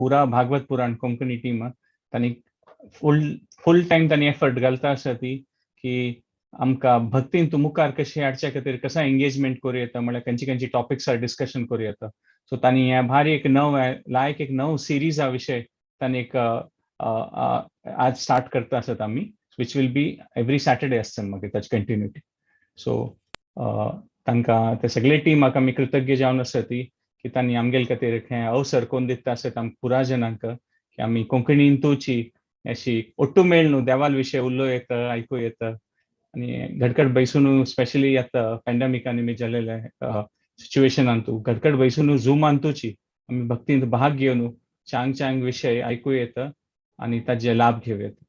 पुरा भागवत पुराण कोंकणी टीम तांणी फुल टाइम तांणी एफर्ट घालता आसा ती की आमकां भक्तीन तूं मुखार कशें हाडच्या खातीर कसा एंगेजमेंट करूं येता म्हळ्यार खंयची टॉपिक्सार डिस्कशन करूं येता. सो तांणी हे भारी एक नव सिरीजा विशय तांणी एक आज स्टार्ट करता आसत आमी, which will be every Saturday आसता मागीर ताची कंटिन्युटी. सो तांकां ते सगळे टिमाक आमी कृतज्ञ जावन आसा ती की तांणी आमगेले खातीर हे अवसर कोन्न दिता आसत आमकां पुराय जनांक की आमी कोंकणीन तुची अशी ओट्टू मेळ न्हू देवाल विशय उलोवं येता आयकूं येता आनी घडघड बैसून स्पेशली आतां पॅन्डेमिकान बी जाल्लेले सिच्युएशनान तूं घडघड बैसून झूमान तुची आमी भक्तीन भाग घेवन चांग विशय आयकूं येता आनी ताजे लाभ घेवं येता.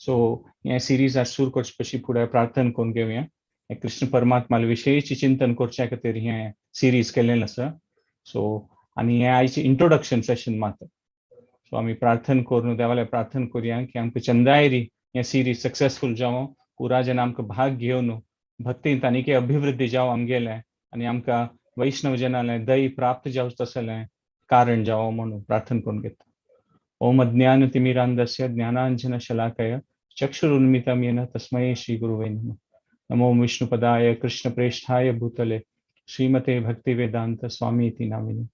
सो हे सिरीज आज सुरू करचे फुडें प्रार्थना करून घेवया. कृष्ण परमात्मा विशयीची चिंतन करच्या खातीर हे सिरीज केल्लें आसा. सो आनी हे आयचे इंट्रोडक्शन सेशन मात. सो आमी प्रार्थना करून देवाले प्रार्थना करूया की आमकां चंदायरी हे सिरीज सक्सेसफुल जावं, पुराय जन आमकां भाग घेवन भक्तींत आनीक अभिवृद्धी जावं आमगेलें आनी आमकां वैष्णव जनालें दय प्राप्त जावं तसलें कारण जावं म्हणून प्रार्थना करून घेता. ओम अज्ञानतिमिरान्धस्य ज्ञानाञ्जनशलाकया चक्षुरुन्मिलितं येन तस्मै श्रीगुरुवे नमः. नमो विष्णुपदाय कृष्णप्रेष्ठाय भूतले श्रीमते भक्तिवेदांत स्वामीति नामिने.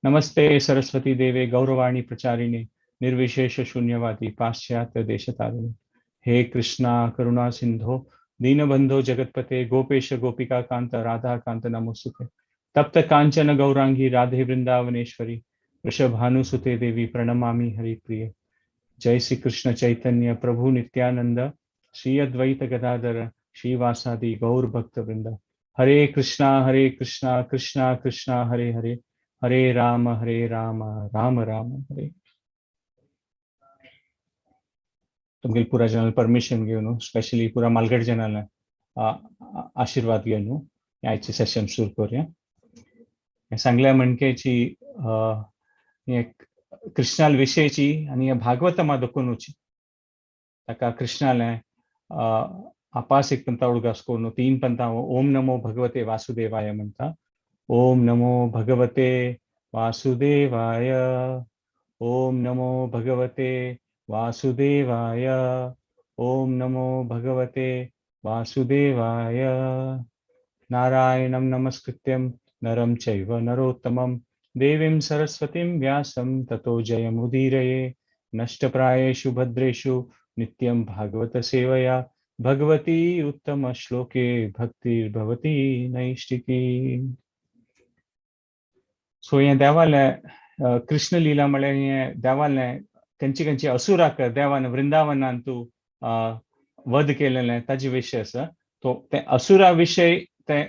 नमस्ते सरस्वती देवे गौरवाणी प्रचारिणे निर्विशेष शून्यवादी पाश्चात्य देशतारिणे. हे कृष्णा करुणा सिंधो दीनबंधो जगतपते गोपेश गोपिका कांत राधा कांत नमोस्तुते. तप्त कांचन गौरांगी राधे वृंदावनेश्वरी वृषभानुसुते देवी प्रणमामि हरिप्रिय. जय श्री कृष्ण चैतन्य प्रभु नित्यानंद श्री अद्वैत गदाधर श्रीवासादि गौर भक्त वृंद. हरे कृष्णा कृष्णा कृष्णा हरे हरे, हरे राम राम राम हरे. तुमगेल पुरा जनाल परमिशन घेवन स्पेशली पुरा मालगड जनाल आशीर्वाद घेवन आयचे सेशन सुरू करूया. सांगल्या म्हणकेची कृष्णाल विशयची आनी भागवतमा दोकुनूची ताका कृष्णाले आपास एक पंता उडगास करून 3 पंता ओम नमो भगवते वासुदेवाय म्हणता. ओम नमो भगवते वासुदेवाय, ओम नमो भगवते वासुदेवाय, ओम नमो भगवते वासुदेवाय. नारायणं नमस्कृत्यं नरं चैव नरोत्तमं देवीं सरस्वतीं व्यासं ततो जयमुदीरये. नष्टप्रायेषु भद्रेषु नित्यं भागवत सेवया भगवती उत्तम श्लोके भक्तिर्भवती नैष्टिकी. सो हे देवाले कृष्ण लीला म्हळ्यार हे देवाले खंयची असुराक देवान वृंदावनान तूं वध केलेलें ताजे विशय आसा. तो ते असुरा विशय ते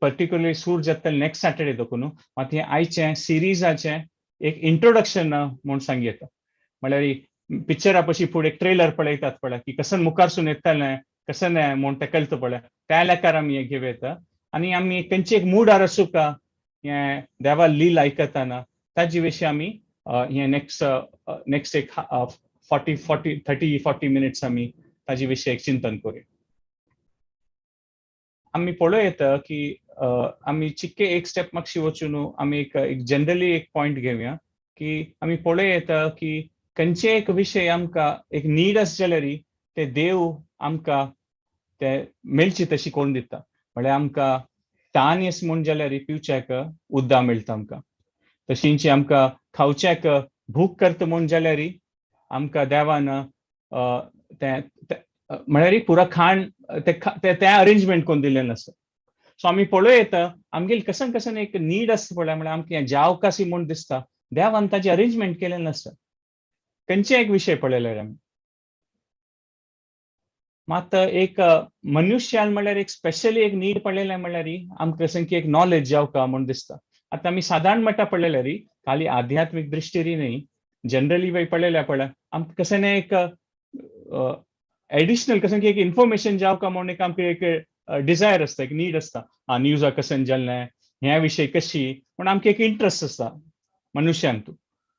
पर्टिक्युलरली सूर जातले नेक्स्ट सॅटर्डे दोकून मात हे आयचे सिरीजाचे एक इंट्रोडक्शन म्हूण सांग येता. म्हळ्यार पिक्चरा पशी फुडें एक ट्रेलर पळयतात पळय की कसन मुखारसून येतलें कसन म्हूण ते कळटा पळय त्या लेकार आमी हे घेवं येता आनी आमी तेंची एक मूडार आसूं का हे देवा लील आयकताना ताजे विशीं आमी हे नेक्स्ट एक 30-40 मिनिट्स आमी ताजे विशीं एक चिंतन करूया. आमी पळोवं येता की आमी चिक्के एक स्टेप मागशी वचून आमी एक जनरली एक पॉयंट घेवया की आमी पळोवं येता की खंयचे एक विशय आमकां एक नीड आसा जाल्यार ते देव आमकां ते मेळची तशी करून दिता. म्हळ्यार आमकां तान येस म्हूण जाल्यार पिवच्याक उदक मेळटा आमकां. तशींच आमकां खावच्याक भूक करता म्हूण जाल्यार आमकां देवान म्हळ्यार पुरा खाण ते अरेंजमेंट करून दिल्लें आसा. सो आमी पळोवं येता आमगेली कसन एक नीड आसता पळय म्हळ्यार आमकां जावकासी म्हूण दिसता देवान ताजें अरेंजमेंट केलेलें आसा. खंयचे एक विशय पळयल्यार आमी मात एक मनुष्यान म्हळ्यार एक स्पेशली एक नीड पडलेलें म्हळ्यार आमकां कसन की एक नॉलेज जावका म्हूण दिसता. आतां आमी साधारण मट्टा पळयल्यार खाली आध्यात्मीक दृश्टीरी न्ही जनरली वय पळयल्या पळय आमकां कसन एक एडिशनल कसन की एक इन्फॉर्मेशन जावका म्हूण एक आमकां एक डिझायर आसता, एक नीड आसता. न्यूजा कसन जाल्लें ह्या विशय कशी म्हूण आमकां एक इंट्रस्ट आसता मनुष्यान.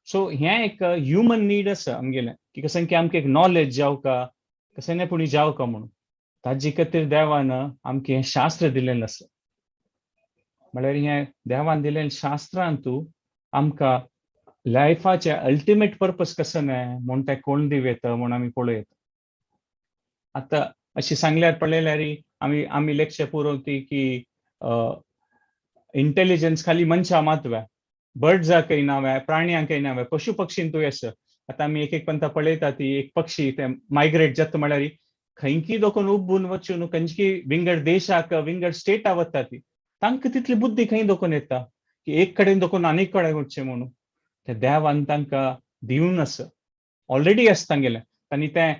सो हें एक ह्युमन नीड आसा आमगेलें की कसन की आमकां एक नॉलेज जावका कसें पुणी जावका म्हणून. ताजे खातीर देवान आमकां हें शास्त्र दिलेलें आसा. म्हळ्यार हें देवान दिलेलें शास्त्रांतू आमकां लायफाचे अल्टिमेट पर्पज कसं न्हय म्हूण तें कोण दिवेता म्हूण आमी पळयता. आतां अशें सांगल्यार पळयल्यार आमी लेक्चर पुरोवती की इंटेलिजन्स खाली मनशां मातव्या, बर्ड्साकय नाव्या, प्राण्यांकय नाव्या, पशु पक्षींतूय आसा. आतां आमी एक पंता पळयता ती एक पक्षी ते मायग्रेट जाता म्हळ्यार खंयकी दोकून उबून वचून खंयची विंगड देशाक विंगड स्टेटा वता ती तांकां तितली बुद्धी खंय दोकून येता की एक कडेन दोकून आनीक कडेन वचचें म्हणून. ते देवान तांकां दिवन आसा, ऑलरेडी आसा तांगेलें. आनी ते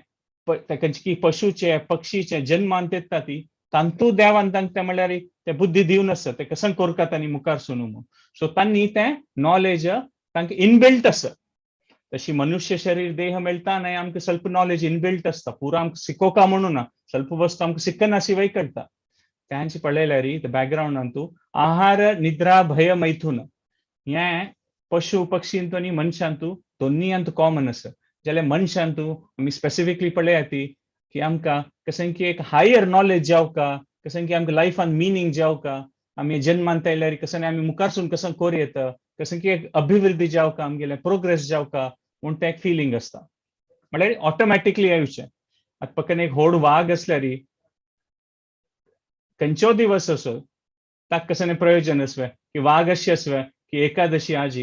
खंयची पशुचे पक्षीचे जन्मांत येता ती तांतू देवान तांकां म्हळ्यार ते बुद्धी दिवन आसा ते कसं करतात आनी मुखार सुनू म्हणून. सो तांणी तें नॉलेज तांकां इनबिल्ट आसा. तशी मनुष्य शरीर देह मेळटाना आमकां ಸ್ವಲ್ಪ नॉलेज इनबिल्ट आसता. पुरो आमकां शिकोवका म्हणून ना, ಸ್ವಲ್ಪ वस्तू आमकां शिकना शिवाय कळटा. तांचे पळयल्यार बॅकग्रावंडांतू आहार निद्रा भय मैथुन हें पशु पक्षींतू आनी मनशांतू दोनीयांतू कॉमन आसा. जाल्यार मनशांतू आमी स्पेसिफिकली पळयाती की आमकां कशें की एक हायर नॉलेज जावका, कशें की आमकां लायफान मिनींग जावका, आमी जन्मांत आयल्यार कशें आमी मुखारसून कसं कोर येता, कशें की एक अभिवृद्धी जावका, आमगेलें प्रोग्रेस जावका म्हूण तें एक फिलींग आसता. म्हळ्यार ऑटोमॅटिकली येवचें. आतां पక్కన एक व्हड वाग आसल्यार खंयचो दिवस असो ताका कशें प्रयोजन आसवें की वाग अशी आसवें की एकादशी आज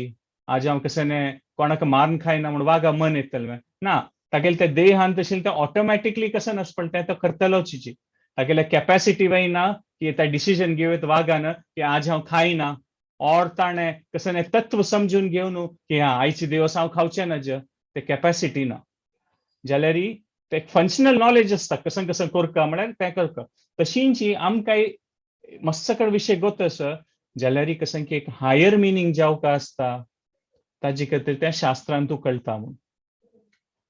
हांव कशें कोणाक मारून खायना म्हूण वागा मन येतलें ना. तागेले ते देहांत तशें ते ऑटोमॅटिकली कसं नासपण तें तो करतलोच. तागेले कॅपॅसिटी वयना की ते डिसिजन घेवत वागान की आज हांव खायना और ताणें कशें तत्व समजून घेवन की आयचे दिवस हांव खावचें ना ते कॅपॅसिटी ना. जाल्यार ते एक फंक्शनल नॉलेज आसता कसं कसं करता म्हळ्यार तें करता. तशींची आमकां मस्तकड विशय गोत आसा जाल्यार कशें की एक हायर मिनींग जावका आसता ताजे खातीर त्या शास्त्रांतू कळटा म्हूण.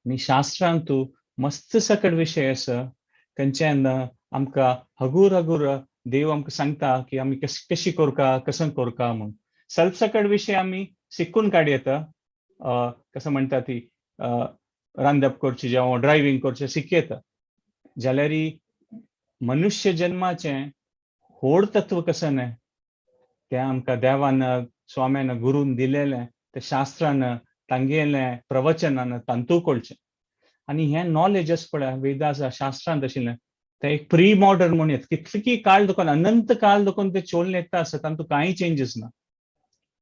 आनी शास्त्रांतू मस्त सकट विशय आसा खंयच्यान आमकां हगूर हगूर देव आमकां सांगता की आमी कशी करता कसं करता म्हूण. ಸ್ವಲ್ಪ सकट विशय आमी शिकून काड येता. कसं म्हणटा ती रांदप करचें जावं ड्रायव्हिंग करचें शिकयता. जाल्यार मनुष्य जन्माचें व्हड तत्व कसं न्हय तें आमकां देवान स्वाम्यान गुरून दिलेलें ते शास्त्रान तांगेलें प्रवचनान तांतू कळचें. आनी हें नॉलेज आसा पळय वेदा शास्त्रांत आशिल्लें तें एक प्री मॉडर्न म्हणून येता. कितकी काळ दोकून अनंत काळ दोकून ते चोवन येता आसा तांतू कांय चेंजीस ना.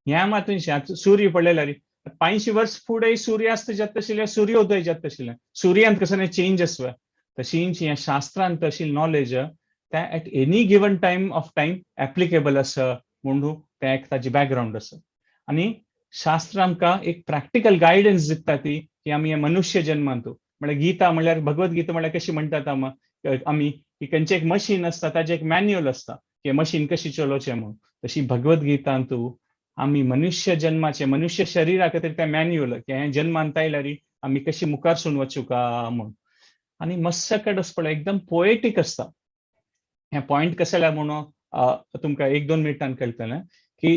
ह्या मातून सूर्य पळयल्यार 500 वर्स फुडें सूर्यास्त जाता आशिल्लें सूर्योदय जाता आशिल्लें. सूर्यांत कसं चेंज आसता तशींच हें शास्त्रांत आशिल्लें नॉलेज तें at any given time of time applicable आसा म्हणून तें एक ताजें बॅकग्रावंड आसा. आनी शास्त्र आमकां एक प्रॅक्टिकल गायडन्स दिता ती की आमी हे मनुष्य जन्मांतू म्हळ्यार गीता म्हळ्यार भगवत गीता म्हळ्यार कशी म्हणटात आमी की खंयचें एक मशीन आसता ताजें एक मॅन्युअल आसता की मशीन कशी चलोवचें म्हणून. तशी भगवत गीतांतू आमी मनुष्य जन्माचे मनुष्य शरिरा खातीर तें मॅन्युअल की हें जन्मांत आयल्यार आमी कशी मुखार सून वचूं का म्हूण. आनी मस्त सकट आसा पळय एकदम पोएटीक आसता. हें पॉयंट कशें जाल्यार म्हणून तुमकां 1-2 मिनटान कळटलें की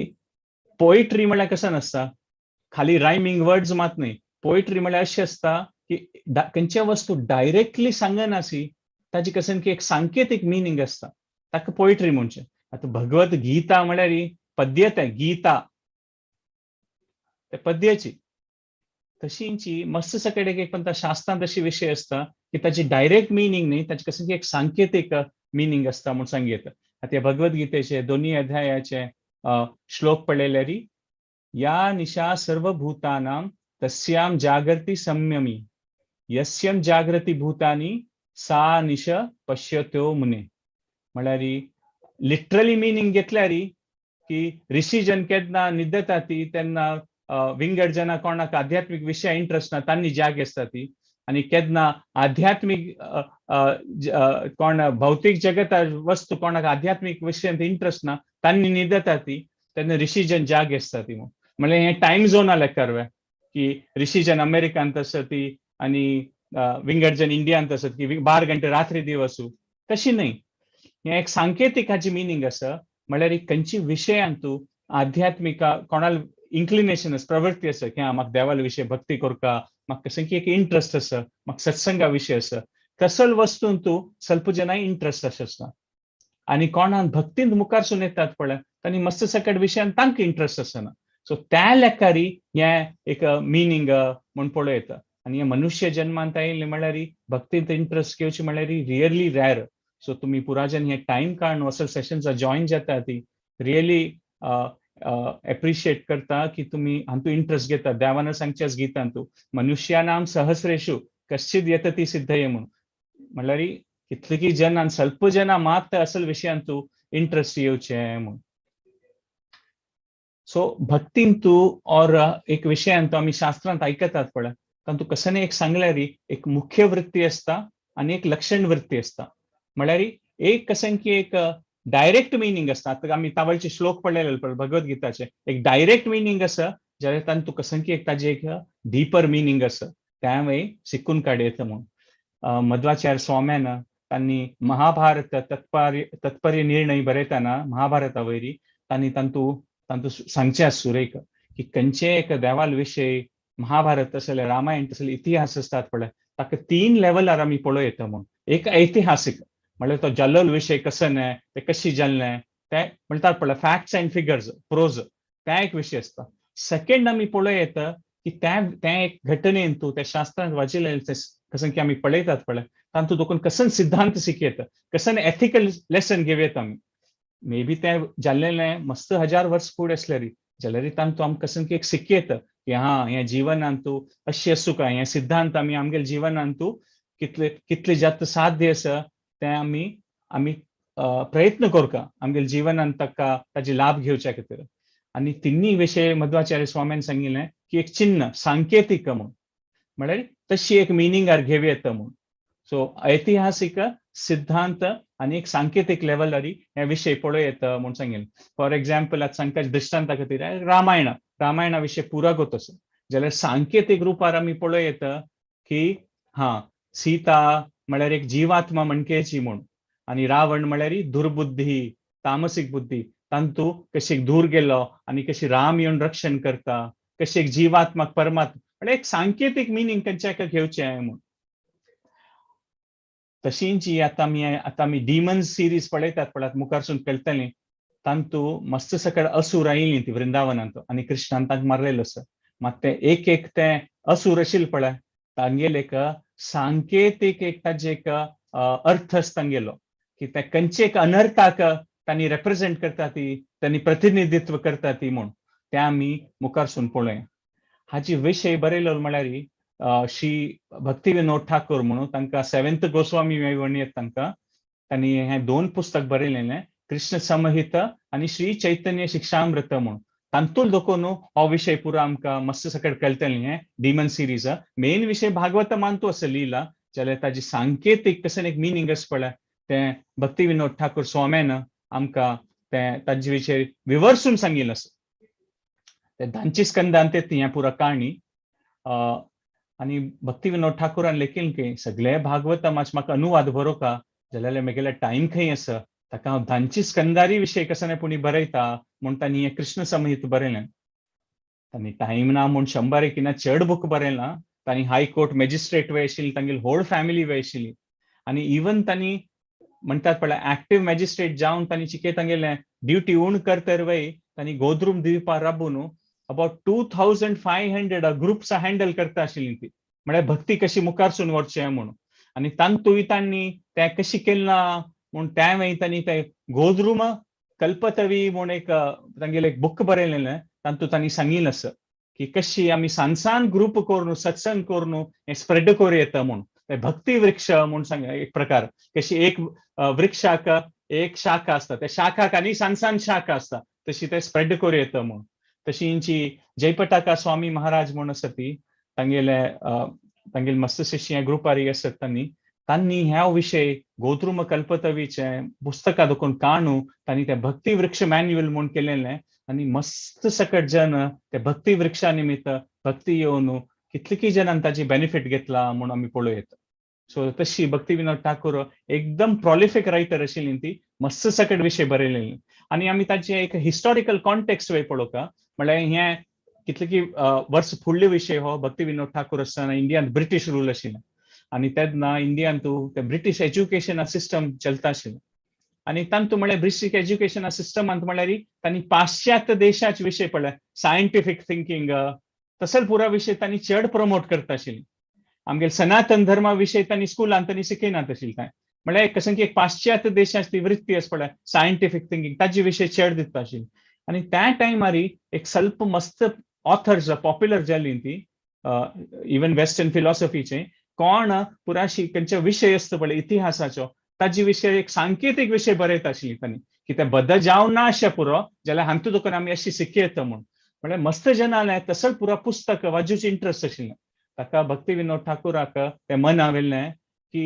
पोएट्री म्हळ्यार कसं नासता खाली रायमींग वर्ड्स मात न्हय. पोएट्री म्हळ्यार अशें आसता की खंयचे वस्तू डायरेक्टली सांगनासी ताजी कशें की एक सांकेतीक मिनींग आसता ताका पोएट्री म्हणचें. आतां भगवत गीता म्हळ्यार पद्य तें गीता ते पद्याची तशींची मस्त सकट एक पण शास्त्रांत अशी विशय आसता की ताची डायरेक्ट मिनींग न्हय ताची कशें की एक सांकेतीक मिनींग आसता म्हूण सांगयता. आतां भगवत गीतेचे 2 अध्यायाचे श्लोक पळयल्यार या निशा सर्वभूतानां तस्यां जागर्ति संयमी यस्यं जागृती भूतानी सा निश पश्यतो मुने. म्हळ्यार लिटरली मिनींग घेतल्यार की ऋषीजन केन्ना न्हिदता ती तेन्ना विंगड जना कोणाक आध्यात्मिक विशय इंट्रस्ट ना तांणी जाग आसता ती. आनी केन्ना आध्यात्मिक कोण भौतीक जगता वस्तू कोणाक आध्यात्मिक विशयांत इंट्रस्ट ना तांणी न्हिदता ती तेन्ना ऋषीजन जाग आसता ती. म्हळ्यार हें टायम झोना लेखार की ऋषीजन अमेरिकांत आसा ती आनी विंगड जन इंडियांत आसत की 12 घंटे रात्री दिवसू तशी न्हय. हें एक सांकेतिकाची मिनींग आसा. म्हळ्यार खंयची विशयांतू आध्यात्मिक कोणाल इन्क्लिनेशन आसा प्रवृत्ती आसा की म्हाका देवाले विशय भक्ती करता म्हाका कशें की एक इंट्रस्ट आसा म्हाका सत्संगा विशय आसा तसल वस्तून तू स्वल्प जन इंट्रस्ट असता आणि कोणान भक्तींत मुखारसून येतात पळय तांणी मस्त सकट विशयान तांकां इंट्रस्ट आसना. सो त्या लेखारी हे एक मिनींग म्हूण पळयता. आणि हे मनुष्य जन्मांत आयिल्ले म्हळ्यार भक्तींत इंट्रस्ट घेवची म्हळ्यार रियली रॅर. सो तुम्ही पुराजन हे टाइम काढून असं सेशन्स जॉईन जाता ती रियली एप्रिशिएट करता की तुम्ही हातूंत इंट्रस्ट घेता. देवानं सांगच्याच गितांत तू मनुष्यानाम सहस्रेषु कश्चित येतती सिद्धये म्हणून म्हळ्यार कितलीकी जन स्वल्प जना मात असल विशयान तू इंट्रस्ट येवचे म्हणून. सो भक्तीन तू और एक विशयान तो आम्ही शास्त्रांत आयकतात पळय तातूंत कसं एक सांगल्यार एक मुख्य वृत्ती असता आणि एक लक्षण वृत्ती असता. म्हळ्यार एक कसन की एक डायरेक्ट मिनींग असता. आता आम्ही तावळचे श्लोक पडलेले पळय भगवद्गीताचे एक डायरेक्ट मिनींग आसा जाल्यार तातूंत तू कसन की एक ताजे एक डीपर मिनींग आसा त्यामुळे शिकून काडयता म्हणून. मध्वाचार्य स्वाम्यान तांणी महाभारत तत्पर्य निर्णय बरयतना महाभारता वयरी तांणी तांतू सांगचे सुरेख की खंयचे एक देवाल विशय महाभारत तसले रामायण तसले इतिहास असतात पळय ताका 3 लेवलार आमी पळयता म्हणून. एक ऐतिहासिक म्हळ्यार तो जल्लोल विशय कसं न्हय ते कशी जाल्ले ते म्हणटात पळय फॅक्ट्स अँड फिगर्स प्रोज त्या एक विशय असता. सेकंड आमी पळयता की त्या एक घटनेन तू त्या शास्त्रांत वाचिल्ले कसं की आमी पळयतात पळय तातूंत तुका कसन सिद्धांत शिकयता कसन एथिकल लेसन घेवयता आमी. मे बी ते जाल्लेले मस्त 1000 वर्स फुडें असल्यार जाल्यार तातूंत आमकां कसन की एक शिकयता की हे जीवनांत तू अशें आसूं काय हे सिद्धांत आमी आमगे जीवनांत तू कितले जास्त साध्य आसा ते आमी प्रयत्न करका आमगे जीवनांत ताजे लाभ घेवच्या खातीर. आणि तिन्ही विशय मध्वाचार्य स्वामीन सांगिल्लें की एक चिन्ह सांकेतिक म्हणून म्हळ्यार तशी एक मिनींगार घेवं येता म्हणून. सो ऐतिहासिक सिद्धांत आणि एक सांकेतिक लेवलारी हे विशय पळयता म्हणून सांगिल्लें. फॉर एक्झाम्पल आता सांगपाचे दृश्टांता खातीर रामायणा विशय पुरा गो तसो जाल्यार सांकेतिक रुपार आमी पळयता की सीता म्हळ्यार एक जीवात्मा मणकेची म्हणून आणि रावण म्हळ्यार दुर्बुद्धी तामसीक बुद्धी तांतू कशी दूर गेलो आणि कशी राम येऊन रक्षण करता कशी एक जीवात्मक परमात्मा म्हणजे एक सांकेतिक मिनींग खंयच्या घेवचें म्हणून. तशींच आता आमी डिमन्स सिरीज पळयतात पळय मुखारसून कळटली तांतू मस्त सकळ असुर आयिल्लीं ती वृंदावनांत आणि कृष्णान तांकां मारलेलो आसा. मात ते एक ते असुर आशिल्ले पळय तांगेले एक सांकेतिक एक ताजे एक अर्थ आसता तांगेलो की ते खंयचे एक अनर्थाक तांणी रिप्रेझेंट करता ती तांणी प्रतिनिधित्व करता ती म्हणून ते आमी मुखारसून पळोवया. हाची विशय बरयलो म्हळ्यार श्री भक्ती विनोद ठाकूर म्हणून तांकां 7th गोस्वामी म्हणयेत तांकां. तांणी हे 2 पुस्तक बरयलेले कृष्ण संहिता आणि श्री चैतन्य शिक्षामृत म्हणून. तांतूंत देखून हो विशय पुरो आमकां मस्त सकट कळटलें. हे डिमन सिरीज मेन विशय भागवतमान तू असं लिहिला जाल्यार ताजी सांकेतिक कसन एक मिनींग आसा पळय ते भक्ती विनोद ठाकूर स्वाम्यान आमकां ताजे विशय विवरसून सांगिल्लें आसा. ते 10 स्कंदांत ती हें पुरो काणी. आणि भक्ती विनोद ठाकूरान लेखील की सगळे भागवतमाच म्हाका अनुवाद बरोवका जाल्यार म्हगेलो टायम खंय आसा ताका हांव 10 स्कंदारी विशय कसं पुणी बरयता म्हूण तांणी हें कृष्ण संहिता बरयलें. तांणी टायम ना म्हूण 100 चड बूक बरयला. तांणी हायकोर्ट मॅजिस्ट्रेट वय आशिल्ली तांगेली होल फॅमिली वय आशिल्ली आणि इवन तांणी म्हणटात पळय एक्टिव्ह मॅजिस्ट्रेट जावन तांणी चिके तांगेलें ड्युटी उण करतर वय तांणी गोद्रूम द्विपार राबून अबाउट 2500 ग्रुप्स हँडल करता आशिल्लीं ती म्हळ्यार भक्ती कशी मुखारसून व्हरचें म्हणून. आणि तांतूय तांणी तें कशी केलां म्हूण त्या वेळी तांणी ते गोद्रूम कल्पतवी म्हूण एक तांगेलें एक बूक बरयलेलें तांतूंत तांणी सांगिल्लें आसा की कशी आमी सांसान ग्रुप करून सत्संग करून हें स्प्रेड करूं येता म्हणून. भक्ती वृक्ष म्हणून सांग एक प्रकार कशी एक वृक्षाक एक शाखा असता त्या शाखाक आनी सांसान शाखा असता तशी ते स्प्रेड करूं येता म्हणून. तशींची जयपताका स्वामी महाराज म्हणून आसा ती तांगेले मस्त शिष्य ग्रुपारी आसात तांणी ह्या विशय गोद्रूम कल्पतवीचे पुस्तकां देखून काणू तांणी ते भक्ती वृक्ष मॅन्युअल म्हणून केलेलें आणि मस्त सकट जन ते भक्ती वृक्षा निमित्त भक्ती येवन कितलीकी जनांनी ताची बेनिफिट घेतला म्हणून आमी पळयता. सो तशी भक्ती विनोद ठाकूर एकदम प्रॉलिफिक रायटर आशिल्ली ती मस्त सकट विशय बरयलेली. आणि आमी ताचे एक हिस्टॉरिकल कॉन्टेक्स्ट वे पळोवका म्हळ्यार हे कितलीकी वर्स फुडले विशय हो भक्ती विनोद ठाकूर आसतना इंडियान ब्रिटीश रूल आशिल्लें आणि तेन्ना इंडियान तूं ब्रिटीश एज्युकेशन सिस्टम चलता आशिल्लें आणि तांतू म्हळ्यार ब्रिटीश एज्युकेशन सिस्टमांत म्हळ्यार तांणी पाश्चात्य देशाचे विशय पळय सायंटिफिक थिंकिंग तसल पुरा विशय तांणी चड प्रमोट करता आशिल्ली आमगे सनातन धर्मा विशय तांणी स्कुलांत तांणी शिकयनात आशिल्ली कांय म्हळ्यार कशें की एक पाश्चात्य देशाची वृत्ती आसा पळय सायंटिफिक थिंकिंग ताजे विशय चड दिता आशिल्ली आणि त्या टायमार एक ಸ್ವಲ್ಪ मस्त ऑथर्स पॉप्युलर जाली ती इवन वेस्टर्न फिलॉसॉफीचे कोण पुराशी खंयचे विशय आसता पळय इतिहासाचो ताजे विशय एक सांकेतीक विशय बरयता आशिल्ली तांणी की ते बद्द जावं ना अशें पुरो जाल्यार हातूंत दुखून आमी अशी शिकयता म्हूण म्हळ्यार मस्त जनाले तसं पुरा पुस्तक वाचूचे इंट्रस्ट आशिल्लें ताका भक्ती विनोद ठाकुराक ते मन आविल्लें की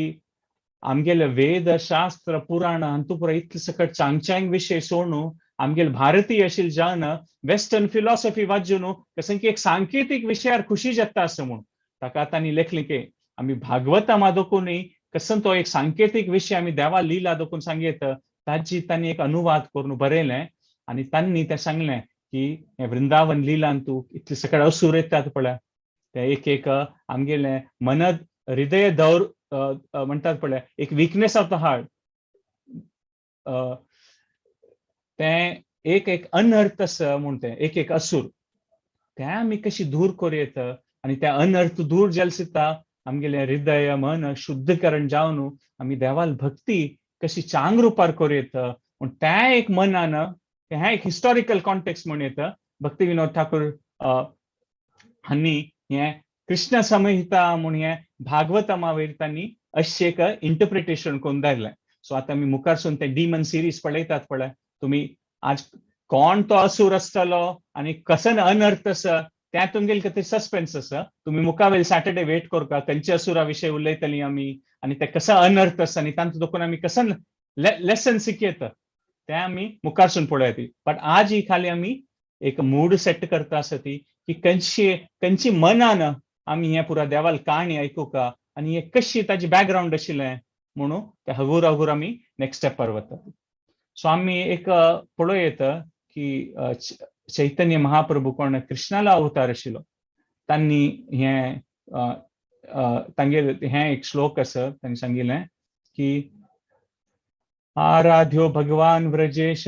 आमगेले वेद शास्त्र पुराण हातूंत पुरा इतले सकट चांग विशय सोडून आमगेले भारतीय आशिल्ले जावन वेस्टर्न फिलॉसॉफी वाचून कशें की एक सांकेतीक विशयार खुशी जाता असं म्हूण ताका तांणी लेखलें की आमी भागवता मादोकूनय कसं तो एक सांकेतीक विशय आमी देवा लिला दोकून सांगेत ताची तांणी एक अनुवाद करून बरयलें आणि तांणी ते सांगलें की हे वृंदावन लिलान तूं इतले सकट असुर येतात पळय ते एक आमगेले मनद हृदय दौर म्हणतात पळय एक वीकनेस ऑफ द हार्ट ते एक अनर्थ म्हूण ते एक असुर ते आमी कशी दूर करूं आणि त्या अनर्थ दूर जाल सिता आमगेले हृदय मन शुद्धीकरण जावन आमी देवाल भक्ती कशी चांग रुपार करूं म्हूण त्या एक मनान हे एक हिस्टॉरिकल कॉन्टेक्स्ट म्हूण येता भक्ती विनोद ठाकूर हांणी हे कृष्ण संहिता म्हूण हे भागवतमा वयर तांणी अशें एक इंटरप्रिटेशन करून दायलें सो आतां आमी मुखारसून ते डिमन सिरीज पळयतात पळय तुम्ही आज कोण तो असुर आसतलो आणि कसन अनर्थ आसा त्या तुमगेले कितें सस्पेन्स आसा तुम्ही मुखावेल सॅटर्डे वेट करता खंयच्या असुरा विशय उलयतली आमी आणि ते कसं अनर्थ आसा आणि तांतूं दोकून आमी कसन लेसन शिकयता ते आमी मुखारसून पळयता बट आज ही खाली आमी एक मूड सेट करता आसा ती की खंयची मनान आमी हे पुरा देवाल काणी आयकूंका आणि हे कशी ताजी बॅकग्राऊंड आशिल्लें म्हणून ते हगूर हगूर आमी नेक्स्ट स्टेपार वता सो आमी एक पळयत की चैतन्य महाप्रभू कोण कृष्णाला अवतार आशिल्लो तांणी हे तांगेले हे एक श्लोक आसा तांणी सांगिल्लें की आराध्यो भगवान व्रजेश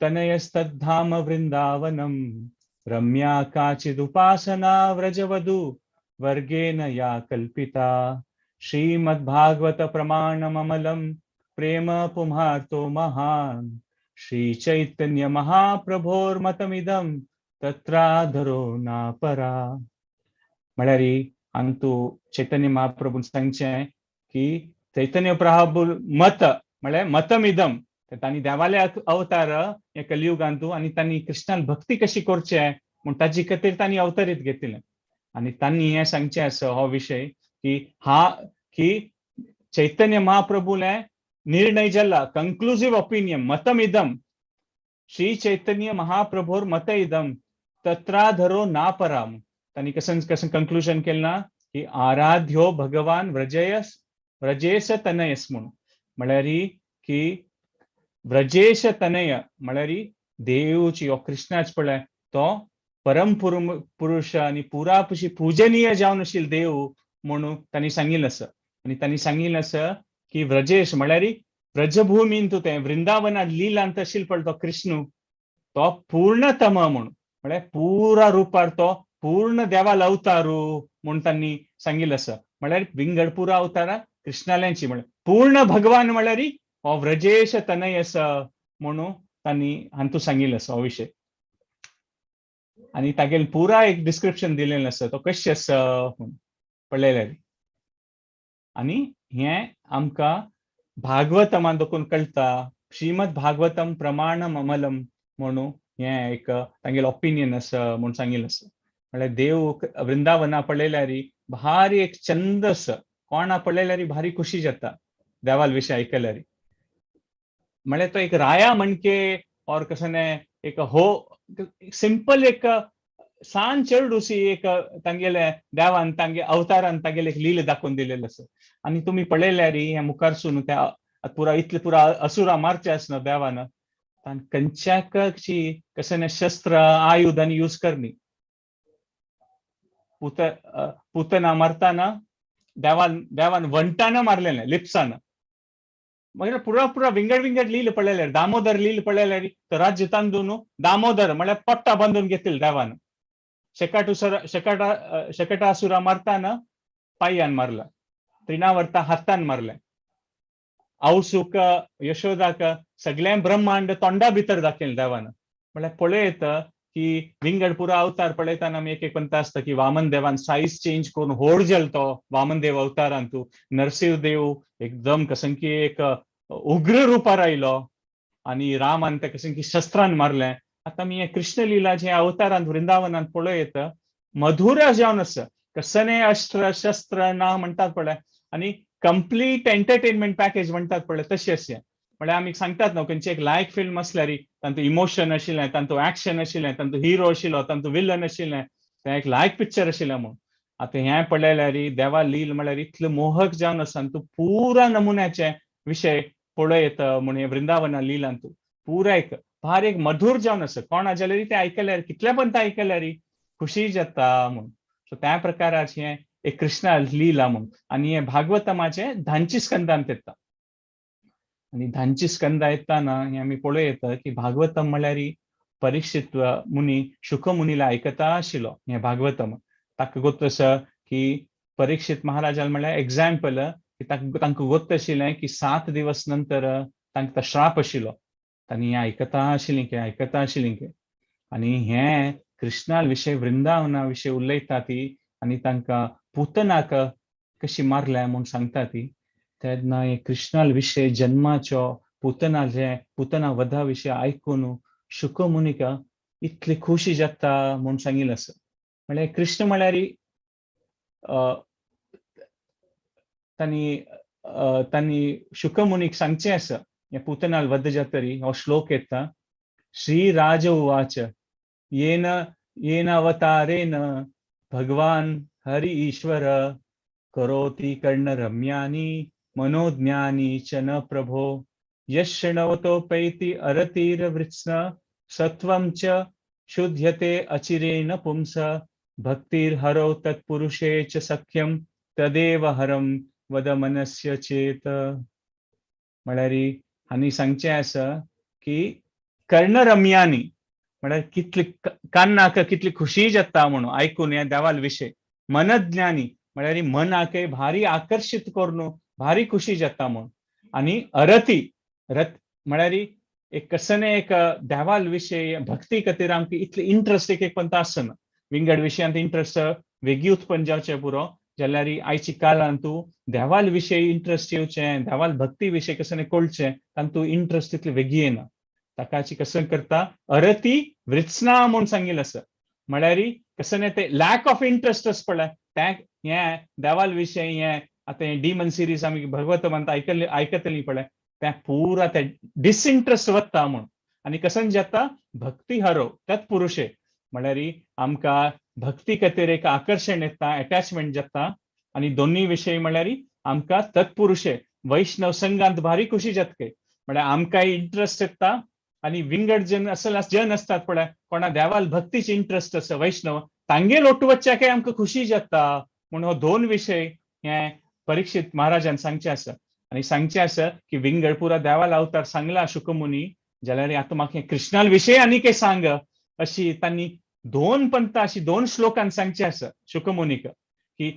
तनयस्तद्धाम वृंदावनम रम्या काचिदुपासना व्रजवधू वर्गेन या कल्पिता श्रीमद्भागवत प्रमाणममलम प्रेम पुंहातो महान श्री चैतन्य महाप्रभोर्मतमिदं तत्राधरो नापरा म्हळ्यार अंतू चैतन्य महाप्रभून सांगचें की चैतन्य प्रभू मत म्हळ्यार मतमिदम तांणी देवाले अवतार हे कलियुगांतू आणि तांणी कृष्णान भक्ती कशी करचे म्हूण ताजे खातीर तांणी अवतरीत घेतिल्लें आणि तांणी हे सांगचें आसा हो विशय की चैतन्य महाप्रभूले निर्णय जाला कंक्लुसिव ओपिनियन मतमिदम श्री चैतन्य महाप्रभोर मत इदम तत्राधरो नापराम तांणी कसं कंक्लुजन केलं ना की आराध्यो भगवान व्रजेश तनयस म्हणून म्हळ्यार की व्रजेश तनय म्हळ्यार देवची हो कृष्णाच पळय तो परम पुरुष आणि पुरापशी पूजनीय जावन आशिल्लो देव म्हणून तांणी सांगिल्लें आसा आणि तांणी सांगिल्लें आसा की व्रजेश म्हळ्यार ब्रजभूमीन तू ते वृंदावनात लीलांत आशिल्लो पळय तो कृष्ण तो पूर्णतम म्हळ्यार पुरा रुपार तो पूर्ण देवाल अवतारू म्हूण तांणी सांगिल्लें आसा म्हळ्यार विंगड पुरा अवतारा कृष्णाल्यांची म्हळ्यार पूर्ण भगवान म्हळ्यार हो व्रजेश तनय आसा म्हणून तांणी हातूंत सांगिल्लें आसा हो विशय आणि तागेले पुरा एक डिस्क्रिप्शन दिलेलें आसा तो कशें आसा पळयल्यार आणि हे आमकां भागवतमान दोकून कळटा श्रीमद भागवतम प्रमाणम अमलम म्हणून हे एक तांगेलें ओपिनियन आसा म्हणून सांगिल्लें आसा म्हळ्यार देव वृंदावना पळयल्यार भारी एक छंद आसा कोणा पळयल्यार भारी खुशी जाता देवाल विशय आयकल्यार म्हळ्यार तो एक राया म्हणके और कसं एक हो सिंपल एक सान चेडूसी एक तांगेले देवान तांगे अवतारान तांगेले एक लील दाखोवन दिलेलो आसा आणि तुम्ही पळयल्यार हे मुखारसून त्या पुरा इतले पुरा असुरा मारचे आसना देवान खंयच्याकची कसं शस्त्र आयुध आनी यूज करनी पुतना मारतना देवान वंटानं मारलेलें लिप्सानं म्हणजे पुरा विंगड लिहिलं पडलेले दामोदर लिहिलं पडलेले तर राज्य तांदून दामोदर म्हणजे पट्टा बांधून घेतील देवानं शकटासुरा मारताना पायान मारला त्रिनावर्ता हातान मारले औसुक यशोदाक सगळ्या ब्रह्मांड तोंडा भितर दाखयलें देवानं म्हळ्यार पळयत की विंगड पुरा अवतार पळयताना आमी एक म्हणटा आसता की वामन देवान सायज चेंज करून व्हड जालो तो वामन देव अवतारान तूं नरसिंह देव एकदम कसं की एक उग्र रुपार आयलो आणि रामान ते कसं की शस्त्रान मारलें आता मी कृष्ण लीला जे अवतारांत वृंदावनांत पळयत मधुर जावन आसा कसने अस्त्र शस्त्र ना म्हणटात पळय आणि कंप्लीट एंटरटेनमेंट पॅकेज म्हणटात पळय तशें अशें म्हळ्यार आमी सांगतात न्हू खंयची एक लायक फिल्म आसल्यार तांतू इमोशन आशिल्लें तांतू एक्शन आशिल्लें तांतू हिरो आशिल्लो तांतू विलन आशिल्लें तें एक लायक पिक्चर आशिल्लें म्हूण आता हें पळयल्यार देवा लील म्हळ्यार इतलें मोहक जावन आसा तूं पुरा नमुन्याचे विशय पळयत म्हण हे वृंदावना लिलान तूं पुरा एक भार एक मधुर जावन आसा कोणा जाल्यार ते आयकल्यार कितल्या पर्यंत आयकल्यार खुशी जाता म्हूण सो त्या प्रकाराचें हें एक कृष्णा लीला म्हूण आनी हें भागवतमाचे धांची स्कंदांत येता आणि धांची स्कंदा येताना हे आमी पळयत की भागवतम म्हळ्यार परीक्षित मुनी शुक मुनीला आयकता आशिल्लो हें भागवतम ताका गोत आसा की परीक्षित महाराजान म्हळ्यार एग्जाम्पल की तांकां गोत आशिल्लें की 7 दिवस नंतर तांकां श्राप आशिल्लो तांणी हें आयकता आशिल्लीं की आनी हें कृष्णा विशय वृंदावना विशय उलयता ती आनी तांकां पुतनाक कशी मारल्या म्हूण सांगता ती तेन्ना हे कृष्णा विशय जन्माचो पुतना वधा विशय आयकून शुक मुनीक इतली खुशी जाता म्हूण सांगिल्लें आसा म्हळ्यार कृष्ण म्हळ्यार तांणी शुक मुनीक सांगचें आसा हे पुतनाल वध जातरी हो श्लोक येता श्रीराज उवाच येन अवतारेण भगवान हरि ईश्वर करोति कर्णरम्यानि मनोज्ञानी च न प्रभो यशृणवतोपैति अरतिर्वृत्स्न सत्वं च शुध्यते अचिरेण पुंस भक्तिर्हरौ तत्पुरुषे च सख्यं तदेव हरं वद मनस्य चेत म्हळ्यार हांणी सांगचें आसा की कर्णरम्यानी म्हळ्यार कितली कान्नाक कितली खुशी जाता म्हणून आयकून हे देवाल विशय मनज्ञानी म्हळ्यार मनाक भारी आकर्षित करून भारी खुशी जाता म्हूण आनी रथ म्हळ्यार एक कसने एक देवाल विशय भक्ती खातीर आमकां इतले इंट्रस्ट एक पंत आसना विंगड विशयांत इंट्रस्ट वेगळी उत्पन्न जावचें पुरो जाल्यार आयची काळांत तूं देवाल विशय इंट्रस्ट येवचें देवाल भक्ती विशय कसने कळचें तातूंत इंट्रस्ट तितली वेगळी येना ताकाची कसं करता अरती वृत्सना म्हूण सांगिल्लें आसा म्हळ्यार कसने ते लॅक ऑफ इंट्रस्ट आसा पळय तें हें देवाल विशय हें आतां हें डीमन सिरीज आमी भगवतमांत आयकतलीं पळय तें पुरा तें डिसइंट्रस्ट वता म्हूण आनी कसन जाता भक्ती हरो तत्पुरुशे म्हळ्यार आमकां भक्ती खातीर एक आकर्शण येता अटॅचमेंट जाता आनी दोन्ही विशय म्हळ्यार आमकां तत्पुरुशे वैष्णव संघांत भारी खुशी जातके म्हळ्यार आमकांय इंट्रस्ट येता आनी विंगड जन असतात पळय कोणा देवाल भक्तीची इंट्रस्ट आसा वैष्णव तांगे लोटू वच्चाक आमकां खुशी जाता म्हूण हो दोन विशय हे परीक्षित महाराजान सांगचे आसा आनी सांगचे आसा की विंगड पुरा देवाल अवतार सांगला शुकमुनी जाल्यार आता म्हाका कृष्णाल विशय आनीक सांग अशी तांणी 2 पंत अशी 2 श्लोकान सांगचे आसा शुकमुनीक की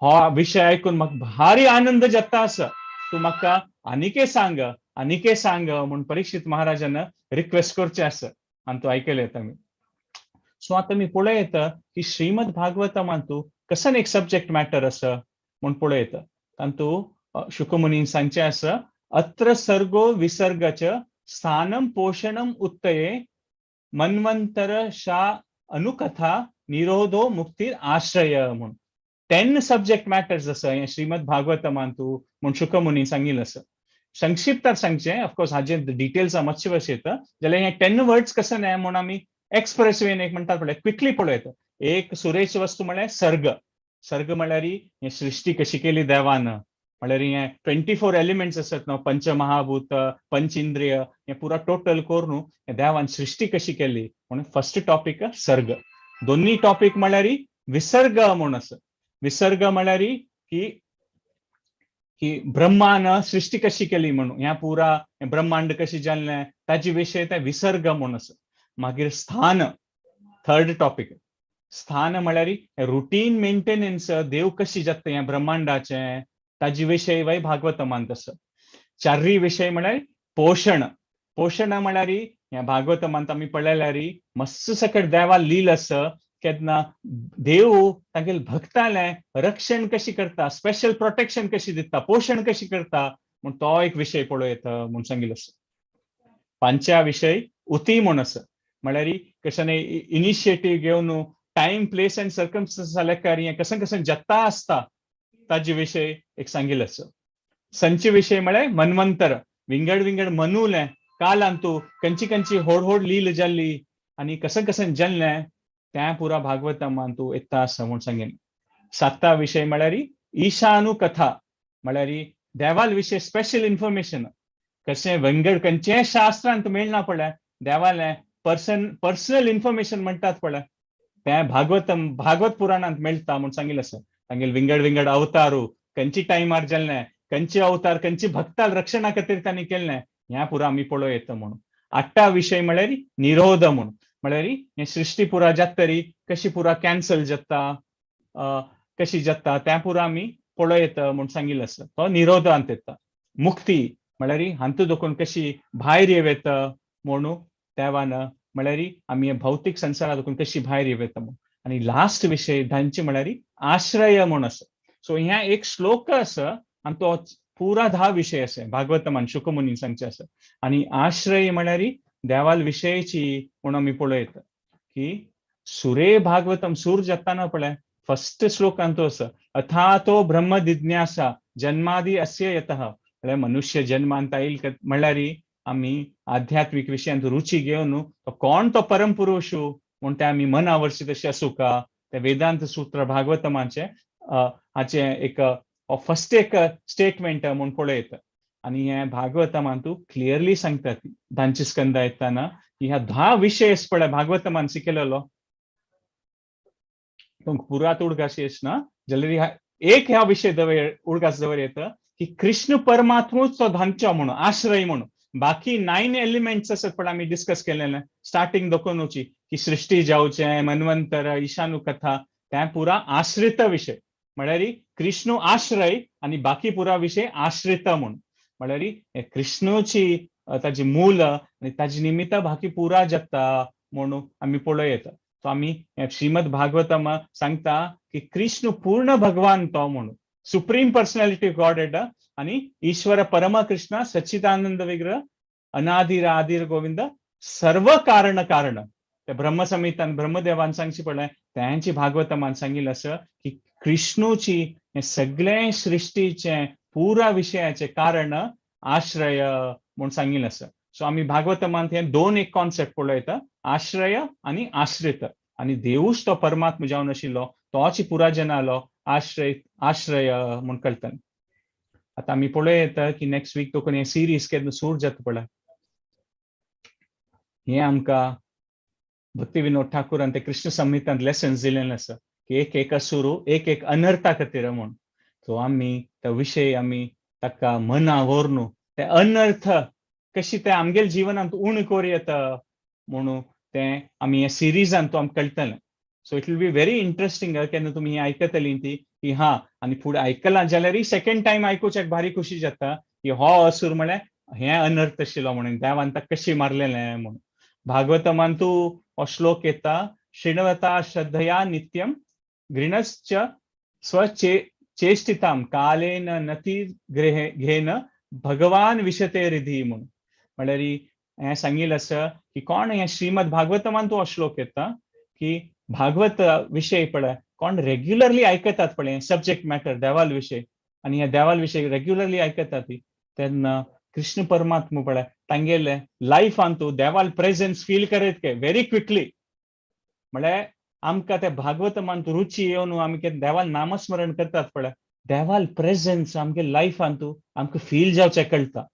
हो विशय आयकून म्हाका भारी आनंद जाता आसा तूं म्हाका आनीके सांग म्हूण परीक्षित महाराजान रिक्वेस्ट करचे आसा आनी तो आयकले आमी सो आता मी पळयत की श्रीमद भागवतमांतू कसन एक सब्जेक्ट मॅटर आसा म्हूण पळयत तांतू शुकमुनीन सांगचे आसा अत्र सर्गो विसर्गच स्थानम पोषणम उत्तये मन्वंतर शा अनुकथा निरोधो मुक्तीर आश्रय म्हूण 10 सब्जेक्ट मॅटर्स आसा हे श्रीमद भागवतमांतू म्हूण शुकमुनीन सांगिल्लें आसा संक्षिप्तार सांगचें ऑफकोर्स हाजे डिटेल्स मातशे भाशेन येता जाल्यार हे 10 वर्ड्स कसन हे म्हूण आमी एक्सप्रेस वेन एक म्हणटात पळय क्विकली पळयत एक सुरेश वस्तू म्हळ्यार सर्ग म्हळ्यार हे सृष्टी कशी केली देवान म्हळ्यार हे 24 एलिमेंट्स आसात न्हू पंचमहाभूत पंचेंद्रिय हे पुरा टोटल करून देवान सृष्टी कशी केली म्हणून फर्स्ट टॉपिक सर्ग दोन्ही टॉपिक म्हळ्यार विसर्ग म्हूण आसा विसर्ग म्हळ्यार की की ब्रह्मान सृष्टी कशी केली म्हणून, ह्या पुरा ब्रह्मांड कशी जाल्लें ताजे विशय ते विसर्ग म्हणून आसा. मागीर स्थान, थर्ड टॉपिक. स्थान म्हळ्यार रुटीन मेंटेनन्स देव कशी जाता ह्या ब्रह्मांडाचे ताजे विशय वय भागवतमांत आसा. चाररी विषय म्हळ्यार पोषण. पोषण म्हळ्यार ह्या भागवतमांत आमी पळयल्यार मस्त सकट देवा लील आसा केन्ना देव तांगेल भक्ताले रक्षण कशी करता, स्पेशल प्रोटेक्शन कशी दिता, पोषण कशी करता म्हूण तो एक विषय पळयता म्हूण सांगिल्लो आसा. पांच्या विषय उती म्हूण आसा. म्हळ्यार कशाने इनिशिएटीव घेवन टाइम प्लेस एंड सर्कमस्टन्स जाल्यार हें कसं कसं जत्ता आसता ताजे विशय एक सांगिल्लो आसा. संच विषय म्हळ्यार मन्वंतर, विंगड विंगड मनूले कालांतू खंयची खंयची होड होड लील जाल्ली आनी कसं कसं जल्लें त्या पुरा भागवतमांतू येता आसा म्हूण सांगेन. साता विषय म्हळ्यार ईशानु कथा, म्हळ्यार देवाल विशय स्पेशल इन्फॉर्मेशन कशें विंगड खंयचेय शास्त्रांत मेळना पळय, देवाले पर्सनल इन्फॉर्मेशन म्हणटात पळय ते भागवत पुराणांत मेळटा म्हूण सांगिल्लें आसा. तांगेल विंगड विंगड अवतारू खंयची टायमार जाल्लें, खंयचे अवतार खंयची भक्ताल रक्षणा खातीर तांणी केल्लें ह्या पुरा आमी पळयता म्हणून. आठटा विषय म्हळ्यार निरोध म्हणून, म्हळ्यार हे सृष्टी पुरा जातरी कशी पुरा कॅन्सल जाता, कशी जाता त्या पुरा आमी पळयता म्हूण सांगिल्लें आसा. तो निरोधांत येता. मुक्ती म्हळ्यार हांतू दोखून कशी भायर येता म्हणून देवान, म्हळ्यार आमी भौतीक संवसारा दोखून कशी भायर येता म्हणून. आनी लास्ट विषय धांचे म्हळ्यार आश्रय म्हूण आसा. सो ह्या एक श्लोक आसा आनी तो पुरा 10 विषय आसा भागवतमान शुकमुनीन सांगचे आसा. आनी आश्रय म्हळ्यार देवाल विशयची म्हूण आमी पळयता की सुरे भागवतम सूर जाताना पळय फर्स्ट श्लोकांत तो आसा अथातो ब्रह्म जिज्ञासा जन्मादी अस्य यतः, म्हळ्यार मनुष्य जन्मांत येईल म्हळ्यार आमी आध्यात्मिक विशयांत रुची घेवन तो कोण तो परम पुरुष म्हूण ते आमी मना वर्सी तशें आसूं का, ते वेदांत सूत्र भागवतमाचे हाचे एक फर्स्ट एक स्टेटमेंट म्हूण पळयता. आनी हे भागवतमांतू क्लियरली सांगतात धांचे स्कंदा येताना की ह्या 10 विशय पळय भागवतमान शिकलेलो पुरात उडगास येसना जाल्यार एक ह्या विषय उडगास दवर येता की कृष्ण परमात्मूच तो धांचो म्हणून आश्रय म्हणून. बाकी 9 एलिमेंट्स आसात पण आमी डिस्कस केलेले स्टार्टिंग दोकोनूची की सृष्टी जावचें, मन्वंतर, ईशानु कथा त्या पुरा आश्रित विषय म्हळ्यार कृष्ण आश्रय आनी बाकी पुरा विषय आश्रित म्हणून. म्हळ्यार कृष्णची ताजी मूल आनी ताजे निमित्त बाकी पुरा जाता म्हणून आमी पळयता. सो आमी श्रीमद भागवतम सांगता की कृष्ण पूर्ण भगवान तो म्हणून, सुप्रीम पर्सनॅलिटी ऑफ गॉड आनी ईश्वर परम कृष्ण सच्चिदानंद विग्रह अनादिर आदिर गोविंद सर्व कारण कारण ते ब्रह्मसंहितान ब्रह्मदेवान सांगची पडलें त्यांची भागवतमान सांगिल्लें आसा की कृष्णूची हे सगळे सृष्टीचे पुरा विशयाचे कारण आश्रय म्हूण सांगिल्लें आसा. सो आमी भागवतमांत हे 2 एक कॉन्सेप्ट पळयता, आश्रय आनी आश्रित. आनी देवूच तो परमात्मा जावन आशिल्लो, तोच पुरा जनालो आश्रय म्हूण कळटा. आतां आमी पळयता की नेक्स्ट वीक दोकून हे सिरीज केन्ना सुरू जाता पळय हे आमकां भक्ती विनोद ठाकूरान ते कृष्ण संहितांत लेसन्स दिलेले आसा की एक सुरू एक अनर्था खातीर म्हूण. सो आमी तो विशय आमी ताका मना व्हरून ते अनर्थ कशी ते आमगेल जिवनांत उण कोर येता म्हणून ते आमी हे सिरीजान तो आमकां कळटलें. So it will be very interesting केन्ना तुमी ही आयकतली ती की हा आनी फुडें आयकलां जाल्यार सेकंड टायम आयकुच्याक भारी खुशी जाता की हो असुर म्हळ्यार हे अनर्थ आशिल्लो म्हणून देवान ताका कशी मारलेलें म्हणून. भागवतमांतू हो श्लोक येता शृण्वता श्रद्धया नित्यम गृणश्च स्वचेष्टितां कालेन नति घेन भगवान विशते रिधी म्हणून. म्हळ्यार हे सांगिल्लें आसा की कोण हे श्रीमद भागवतमांतू हो श्लोक येता की भागवत विशय पळय कोण रेग्युलरली आयकतात पळय सब्जेक्ट मॅटर देवाल विशय आनी हे देवाल विशय रेग्युलरली आयकतात तेन्ना कृष्ण परमात्मा पळय तांगेले लायफांतू देवाल प्रेझन्स फील करत के व्हेरी क्विकली. म्हळ्यार आमकां ते भागवतमांत रुची येवन आमी देवाल नामस्मरण करतात पळय देवाल प्रेझन्स आमगे लायफांतू आमकां फील जावचें कळटा.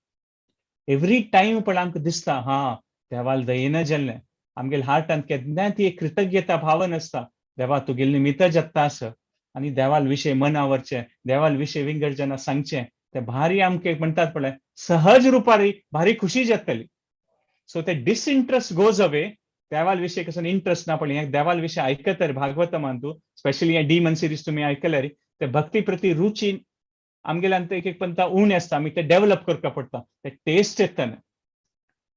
एवरी टायम पळय आमकां दिसता हा देवाल दयेन जाल्लें आमगेल्या हार्टांत केन्नाय ती एक कृतज्ञता भावन आसता देवा तुगेल निमित्त जाता आसा आनी देवाल विशय मना व्हरचें, देवाल विशय विंगड जेन्ना सांगचें ते भारी आमके म्हणतात पळय सहज रुपारी भारी खुशी जातली. सो ते डिसइंटरेस्ट गोज अवे. देवाल विषय कसं इंटरेस्ट ना पण देवाल विषय ऐकत भागवत मानतो स्पेशली हे डीमन सिरीज तुम्ही ऐकले ते भक्ती प्रती रुची आमगेल्यान एक एक पंता उण असता आम्ही ते डेव्हलप करता पडता ते टेस्ट येतं.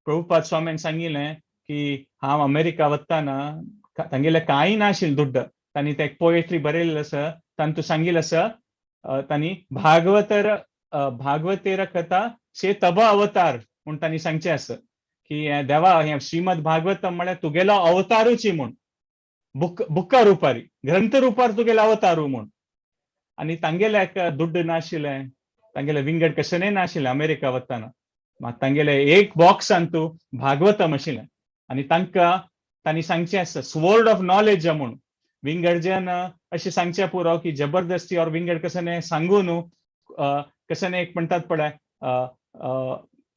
प्रभुपाद स्वामीन सांगितलें की हांव अमेरिका वतना तांगेले कांय नाशिल्लें दुड्ड तांणी ते पोएट्री बरयलेलें आसा तातूंत सांगिल्लें आसा तांणी भागवतेर कथा शे तब अवतार म्हूण तांणी सांगचें आसा की देवा हे श्रीमद भागवतम म्हळ्यार तुगेलो अवतारूच म्हूण बुक्का रुपारी ग्रंथ रुपार तुगेलो अवतारू म्हूण. आनी तांगेले दुड्ड नाशिल्लें तांगेले विंगड कशेंय नाशिल्लें अमेरिका वतना मात तांगेले एक बॉक्स तूं भागवतम आशिल्लें आनी तांणी सांगचें आसा स्वॉर्ड ऑफ नॉलेज म्हूण विंगडच्यान अशें सांगचें पुरो की जबरदस्ती और विंगड कशें सांगून कशें एक म्हणटात पळय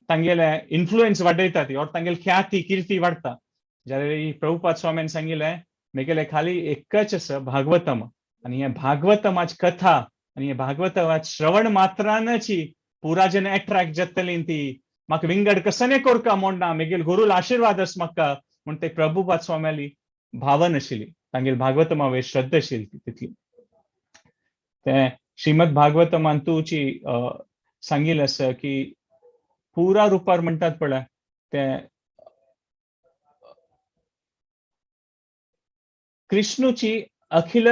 तांगेले इन्फ्लुएन्स वाडयता ती और तांगेली ख्याती किर्ती वाडटा. जाल्यार प्रभुपाद स्वामीन सांगिल्लें म्हगेले खाली एकच आसा भागवतम आनी हे भागवतमाची कथा आनी हे भागवतमाची श्रवण मात्रानची पुरा जन अट्रॅक्ट जातली ती म्हाका विंगड कसं कोरका म्हूण ना म्हगेल गुरुल आशीर्वाद आस म्हाका म्हूण ते प्रभुपाद स्वाम्याली भावन आशिल्ली तांगेली भागवतमा वे श्रद्धा आशिल्ली तितली. ते श्रीमद भागवतमान तुची सांगिल्लें आसा की पुरा रुपार म्हणटात पळय ते कृष्णुची अखिल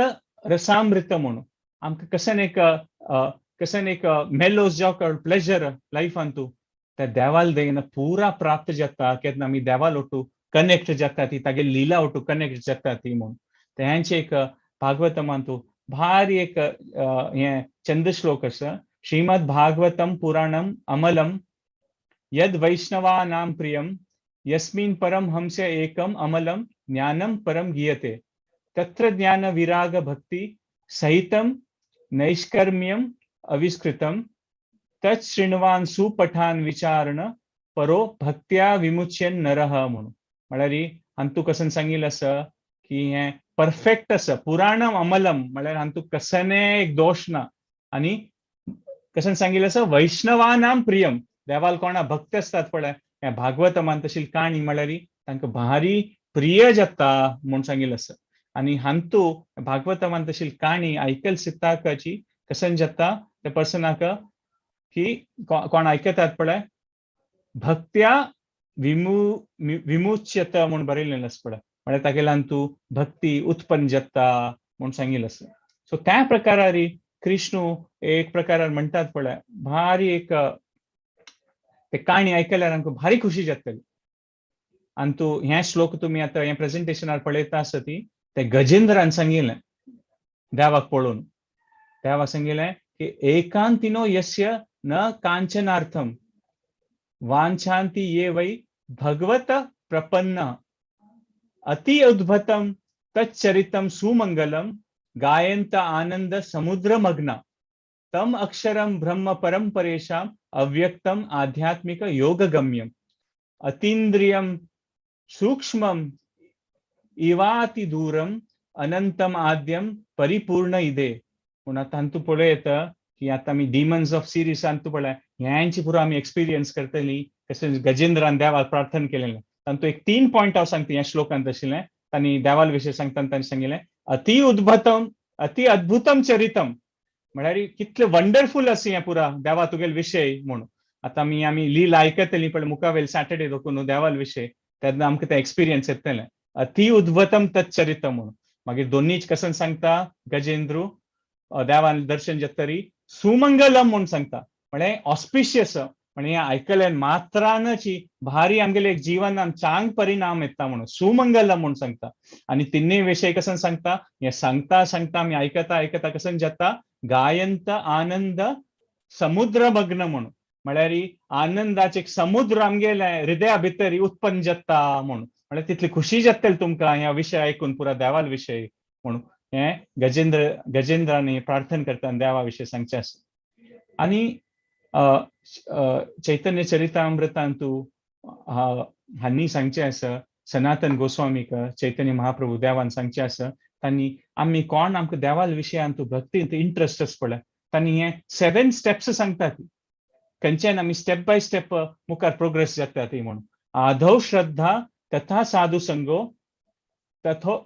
रसामृत म्हणून आमकां कशें एक मेलोस जावं प्लेजर लायफान तूं त्या देवाल देन पुरा प्राप्त जाता केन्ना आमी देवाल ओटू कनेक्ट जाता ती तागे लिला ओटू कनेक्ट जाता ती म्हणून तेंचे एक भागवतमान तूं भारी एक हे चंद श्लोक आसा श्रीमद भागवतम पुराणम अमलम यद वैष्णवानां प्रियम यस्मिन् परम हंस एकम अमलम ज्ञानम परम गीयते तत्र ज्ञान विराग भक्ति सहितम नैष्कर्म्यम अविष्कृतम तत् शृण्वान सुपठान विचारण परो भक्त्या विमुच्यन नरह म्हणून म्हळ्यार हांतू कसं सांगिल्लें आसा की हे परफेक्ट आसा पुराणम अमलम म्हळ्यार हांतू कसने एक दोष ना आनी कसं सांगिल्लें आसा वैष्णवानां प्रियम देवाल कोणा भक्त असतात पळय हे भागवतमान तशी काणी म्हळ्यार तांकां भारी प्रिय जाता म्हूण सांगिल्लें आसा. आनी हांतू भागवतमान तशी काणी आयकल सिद्धाकाची कसं जाता त्या पर्सनाक की कोण आयकतात पळय भक्त्या विमुच्यत म्हूण बरयलेलें आसा पळय म्हळ्यार तागेल्यान तूं भक्ती उत्पन्न जाता म्हूण सांगिल्लें आसा. सो त्या प्रकारार कृष्ण एक प्रकारार म्हणटात पळय भारी एक ते काणी आयकल्यार आमकां भारी खुशी जातली. आनी तूं हे श्लोक तुमी आतां हे प्रेझेंटेशनार पळयता आसा ती ते गजेंद्रान सांगिल्लें देवाक पळोवन देवाक सांगिल्लें की एकांतिनो यस्य न कांचनार्थम वांछांति ये वै भगवत प्रपन्न अति उद्भतम तच्चरितम सुमंगलम गायंत आनंद समुद्र मग्ना तम अक्षरम ब्रह्म परम परेशाम अव्यक्तम आध्यात्मिक योग गम्यम अतीन्द्रियम सूक्ष्मम इवाति दूरम अनंतम आद्यम परिपूर्ण इदे म्हूण आतां हांतू पळयता की आतां आमी डिमन्स ऑफ सिरीज हांतू पळय ह्यांची पुरो आमी एक्सपिरियन्स करतली कशें गजेंद्रान देवाक प्रार्थना केलेलें तातूंत एक 3 पॉयंट हांव सांगता ह्या श्लोकांत आशिल्लें तांणी देवाल विशय सांगतना तांणी सांगिल्लें अति उद्भतम अति अद्भुतम चरितम म्हळ्यार कितलें वंडरफूल आसा हें पुरा देवा तुगेले विशय म्हणून आतां आमी लीला आयकतली पण मुखावेल सॅटर्डे रोखून देवाल विशय तेन्ना आमकां ते एक्सपिरियन्स येतलें अति उद्भतम तच्चरितम म्हणून मागीर दोनीच कसं सांगता गजेंद्रू देवान दर्शन जातरी सुमंगलम म्हणून सांगता म्हळ्यार ऑस्पिशियस म्हणजे आयकल्यान मात्रानची भारी आमगेले एक जिवनान चांग परिणाम येता म्हणून सुमंगलम म्हणून सांगता. आनी तिन्ही विषय कसं सांगता हे सांगता सांगता आमी आयकता कसं जाता गायंत आनंद समुद्र मग्न म्हणून म्हळ्यार आनंदाचे एक समुद्र आमगेले हृदया भितर उत्पन्न जाता म्हणून म्हळ्यार तितली खुशी जातली तुमकां ह्या विशय आयकून पुरा देवाल विशय म्हणून हे गजेंद्रांनी प्रार्थना करतना देवा विशय सांगचें आसा. आनी चैतन्य चरितामृतांत तूं हांणी सांगचें आसा सनातन गोस्वामीक चैतन्य महाप्रभू देवान सांगचें आसा तांणी आमी कोण आमकां देवाल विशयांत भक्तींत इंट्रस्ट आसा पळय तांणी हे 7 स्टेप्स सांगतात खंयच्यान आमी स्टेप बाय स्टेप मुखार प्रोग्रेस जाता ती म्हणून आधव श्रद्धा तथा साधू संगो तथो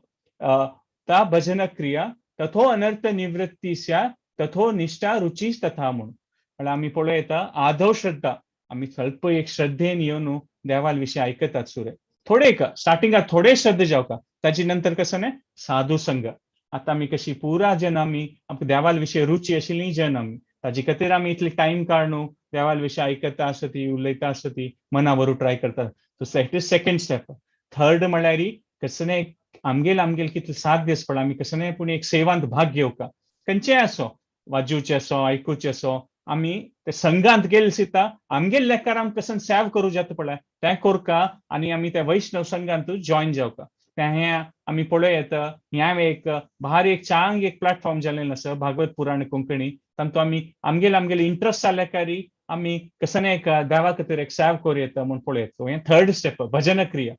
ता भजन क्रिया तथो अनर्थ निवृत्तीस्या तथो निष्ठा रुची तथा म्हणून आम्ही पळयता आधव श्रद्धा आम्ही स्वल्प एक श्रद्धेन येऊन देवाल विषय ऐकतात सुरे थोडे का स्टार्टिंगात थोडे श्रद्ध जावका ताची नंतर कसं नाही साधू संग आता आम्ही कशी पुरा जन आम्ही देवाल विषय रुची आशिल्ली जन आम्ही ताजे खातीर आम्ही इतले टाइम काढून देवाल विषय ऐकता आसती उलयता आसती मनावर ट्राय करतात so it is second step third म्हळ्यार कसं नाही आमगेल कितले 7 दीस पडला आम्ही कसं नाही पूण एक सेवांत भाग घेवका खंयचेय असो वाजूचे असो ऐकूचे असो आम्ही ते संघांत गेल सिता आमगेल लेकार आमकां कसं सेव करू जाता पळय तें करका आनी आमी त्या वैष्णव संघांत जॉइन जावका हे आमी पळयत ह्या एक भारी एक चांग एक प्लॅटफॉर्म जाल्लेलो आसा भागवत पुराण कोंकणी तातूंत आमी आमगेल इंट्रस्ट जाल्याकारी आमी कसं नाही एक देवा खातीर एक सेव करूं येता म्हूण पळयत हें थर्ड स्टेप भजन क्रिया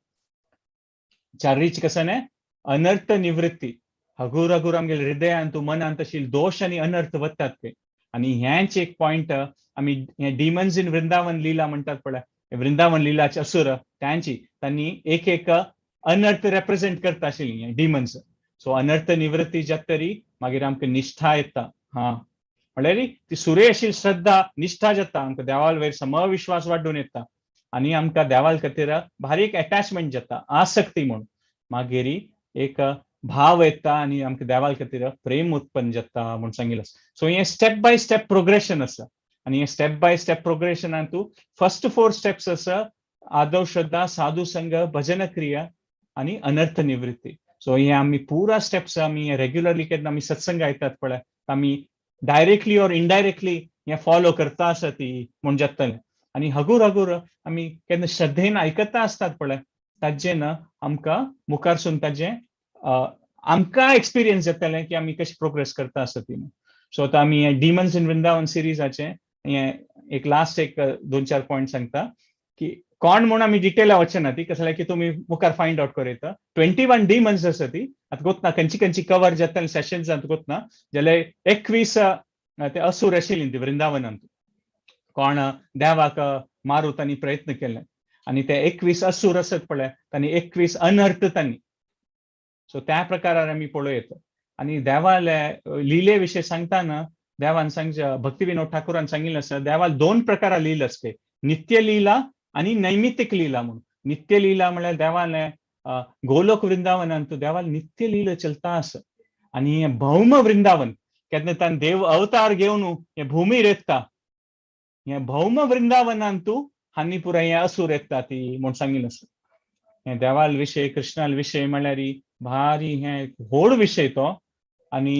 चारीच कसं नाही अनर्थ निवृत्ती हगूर हगूर आमगेल हृदयांत मनांत आशिल्ले दोष आनी अनर्थ वतात ते आणि ह्यांच एक पॉइंट आम्ही डिमन्स इन वृंदावन लीला म्हणतात पळय वृंदावन लीलाचे असुर त्यांनी एक अनर्थ रेप्रेझेंट करता आशिल्ली डिमन्स सो अनर्थ निवृत्ती जातरी मागीर आमकां निष्ठा येता म्हळ्यार ती सुरे आशिल्ली श्रद्धा निष्ठा जाता आमकां देवाल वयर समविश्वास वाडून येता आनी आमकां देवाल खातीर भारी एक अटॅचमेंट जाता आसक्ती म्हणून मागीर एक भाव येता आनी आमकां देवाल खातीर प्रेम उत्पन्न जाता म्हणून सांगिल्लें सो हे स्टेप बाय स्टेप प्रोग्रेशन आसा आनी हे स्टेप बाय स्टेप प्रोग्रेशनान तूं फर्स्ट 4 स्टेप्स आसा आदव श्रद्धा साधू संघ भजन क्रिया आनी अनर्थ निवृत्ती सो हे आमी पुरा स्टेप्स आमी रेग्युलरली केन्ना आमी सत्संग आयतात पळय आमी डायरेक्टली ऑर इनडायरेक्टली हे फॉलो करता आसा ती म्हूण जातलें आनी हगूर हगूर आमी केन्ना श्रद्धेन आयकता आसतात पळय ताजेन आमकां मुखारसून ताजें आमकां एक्सपिरियन्स जातलें की आमी कशी प्रोग्रेस करता आसता ती सो आतां आमी डिमन्स इन वृंदावन सिरीजाचे एक लास्ट एक 2-4 पॉइंट सांगता की कोण म्हणून आमी डिटेला वचना ती कसं की तुमी मुखार फायंड आउट करूं येता 21 डिमन्स आसा ती आतां गोतना खंयची कवर जातले सेशन्स गोतना जाल्यार 21 ते असुर आशिल्लीं ती वृंदावनांत कोण देवाक मारूं तांणी प्रयत्न केले आनी ते 21 असुर आसत पळय तांणी 21 अनर्थ तांणी सो त्या प्रकारान आमी पळयत आनी देवाल लिले विशय सांगताना देवान भक्ती विनोद ठाकुरान सांगिल्लें आसा देवाल 2 प्रकारां लीला आसता नित्य लीला आनी नैमित्तिक लीला म्हणून नित्य लीला म्हळ्यार देवान गोलोक वृंदावनांत देवाल नित्य लीला चलता आसा आनी भौम वृंदावन केन्ना तान देव अवतार घेवन हे भुमीर येता हे भौम वृंदावनांत हानी पुरा हे असुर येता ती म्हूण सांगिल्लें आसा हे देवाल विशय कृष्णाल विशय म्हळ्यार भारी हे व्हड विशय तो आनी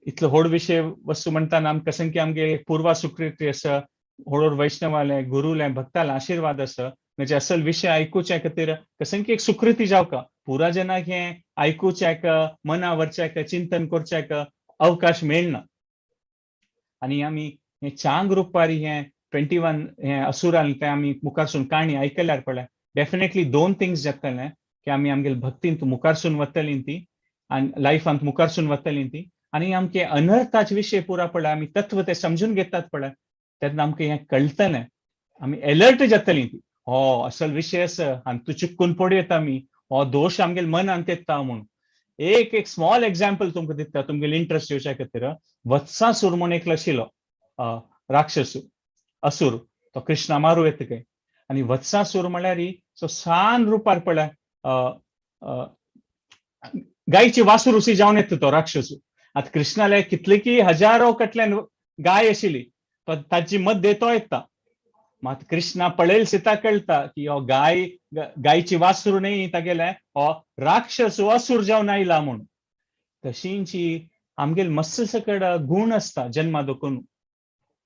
इतलो व्हड विशय वस्तू म्हणटाना आमकां कशें की आमगे पुर्वा सुकृती आसा व्हड वैष्णवाले गुरुले भक्ताले आशीर्वाद आसा म्हणजे असल विषय आयकुचे खातीर कशें की एक सुकृती जावका पुरा जनाक हे आयकुच्याक मना व्हरच्याक चिंतन करच्याक अवकाश मेळना आनी आमी हे चांग रुपारी हे 21 हे असुरान ते आमी मुखारसून काणी आयकल्यार पळय डेफिनेटली 2 थिंग्स जातले की आमी आमगे भक्तींत मुखारसून वतलीं ती आनी लायफांत मुखारसून वतलीं ती आनी आमगे अनर्थाचे विशय पुरा पळय आमी तत्व ते समजून घेतात पळय तेन्ना आमकां हें कळटलें आमी अलर्ट जातलीं ती हो असल विशय आसा आनी तूं चिक्कून पडयत आमी हो दोश आमगेल मनांत येता म्हणून एक स्मॉल एग्जाम्पल तुमकां दिता तुमगेले इंट्रस्ट येवच्या खातीर वत्सासूर म्हूण एक आशिल्लो राक्षस असुर तो कृष्णा मारूं येता काय आनी वत्सासूर म्हळ्यार सो सान रुपार पळय गायची वासुरुसी जावन येता तो राक्षस आतां कृष्णाले कितले की हजारो कटल्यान गाय आशिल्ली ताची मध्य तो येता मात कृष्णा पळयल सिता कळटा की हो गायची वासरू न्ही तागेले हो राक्षस असुर जावन आयला म्हणून तशींची आमगेल मस्त सकड गुण आसता जन्मा दोकून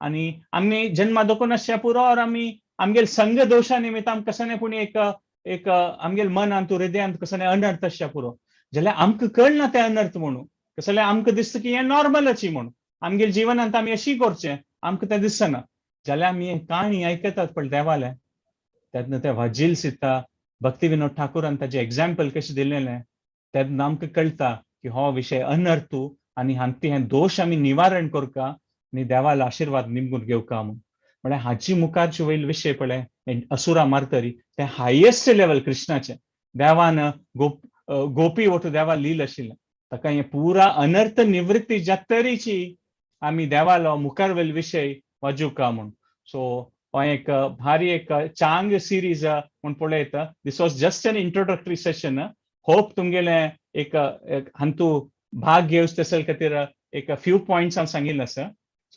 आनी आमी जन्मा दोकून आसच्या पुरो और आमी आमगेल संघ दोशा निमित्त आमकां कसं पूण एक आमगेल मनांत हृदयांत कसं अनर्थ आसच्या पुरो जाल्यार आमकां कळना ते अनर्थ म्हणून कसं आमकां दिसता की हें नॉर्मलची म्हणून आमगेल जिवनांत आमी अशी करचें आमकां तें दिसना जाल्यार आमी काणी आयकतात पळय देवाले तेन्ना ते वाजील सिता भक्ती विनोद ठाकुरान ताजें एग्जाम्पल कशें दिलेलें तेन्ना आमकां कळटा की हो विशय अनर्थू आनी हांती हें दोश आमी निवारण करका आनी देवाल आशीर्वाद निमगून घेवका म्हणून म्हळ्यार हाची मुखारचे वयल विशय पळय असुरा मारतरी ते हायेस्ट लेवल कृष्णाचे देवान गोपी वटू देवा लील आशिल्लें ताका हे पुरा अनर्थ निवृत्ती जातरीची आमी देवालो मुखार वयल विशय वाजूका म्हूण सो हो एक भारी एक चांग सिरीज म्हूण पळयता this was just an introductory session hope तुमगेले एक हांतू भाग घेवच तसल खातीर एक फ्यू पॉइंट्स हांव सांगिल्ले आसा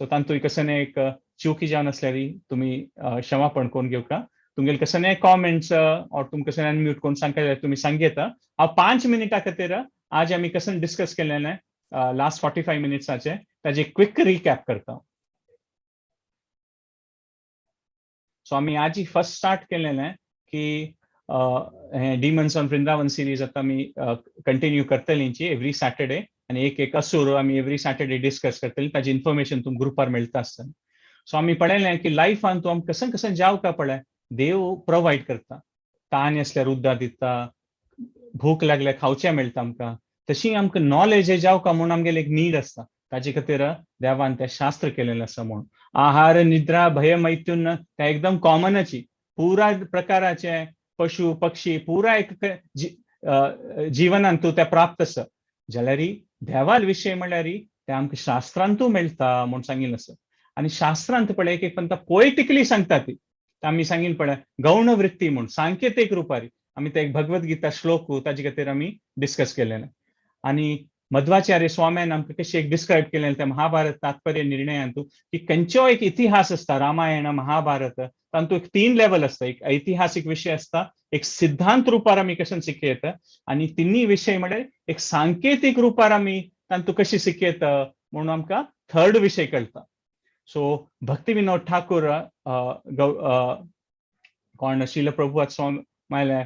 सो तांतू कसं एक चुकी जावन आसल्यारी तुमी क्षमापण कोण घेवका तुमगेले कसं कॉमेंट्स और तुम कसं अनम्यूट कोण सांगता तुम्ही सांगेता हांव 5 मिनिटां खातीर आज आमी कसं डिस्कस केलेले लास्ट 45 मिनिट्साचे ताजे क्विक रिकॅप करता सो आम्ही आज फर्स्ट स्टार्ट केलेले की डिमन्स ऑन वृंदावन सिरीज आता आम्ही कंटिन्यू करतलींची एवरी सॅटर्डे आणि एक असुर आम्ही एवरी सॅटर्डे डिस्कस करतली ताजी इन्फॉर्मेशन तुम ग्रुपार मेळटा आसता सो आम्ही पळयलें की लायफान तूं आमकां कसं कसं जावका पळय देव प्रोवायड करता ताण असल्यार उदक दिता भूक लागल्यार खावचें मेळटा आमकां तशी आमकां नॉलेज जावका म्हणून आमगेले एक नीड आसता ताजे खातीर देवान तें शास्त्र केलेलें आसा म्हणून आहार निद्रा भय मैथुन ते एकदम कॉमनची पुरा प्रकाराचे पशु पक्षी पुरा एक जीवनांत ते प्राप्त आसा जाल्यार देवाल विशय म्हळ्यार ते आमकां शास्त्रांतू मेळटा म्हूण सांगिल्लें आसा आणि शास्त्रांत पळय एक पण पोएटिकली सांगता ती आम्ही सांगिल पळय गौण वृत्ती म्हणून सांकेतिक रुपारी आम्ही ते एक भगवद्गीता श्लोक ताजे खातीर आम्ही डिस्कस केलेले आणि मध्वाचार्य स्वाम्यान आमकां कशी एक डिस्क्रायब केलें त्या महाभारत तात्पर्य निर्णयांतू की खंयचो एक इतिहास असता रामायण महाभारत तांतू एक 3 लेवल असता एक ऐतिहासिक विषय असता एक सिद्धांत रुपार आमी कशें शिकयता आणि तिन्ही विषय म्हळ्यार एक सांकेतिक रुपार आमी तांतू कशी शिकयता म्हणून आमकां थर्ड विषय कळटा सो भक्ती विनोद ठाकूर कोण शिल प्रभुपाद स्वामी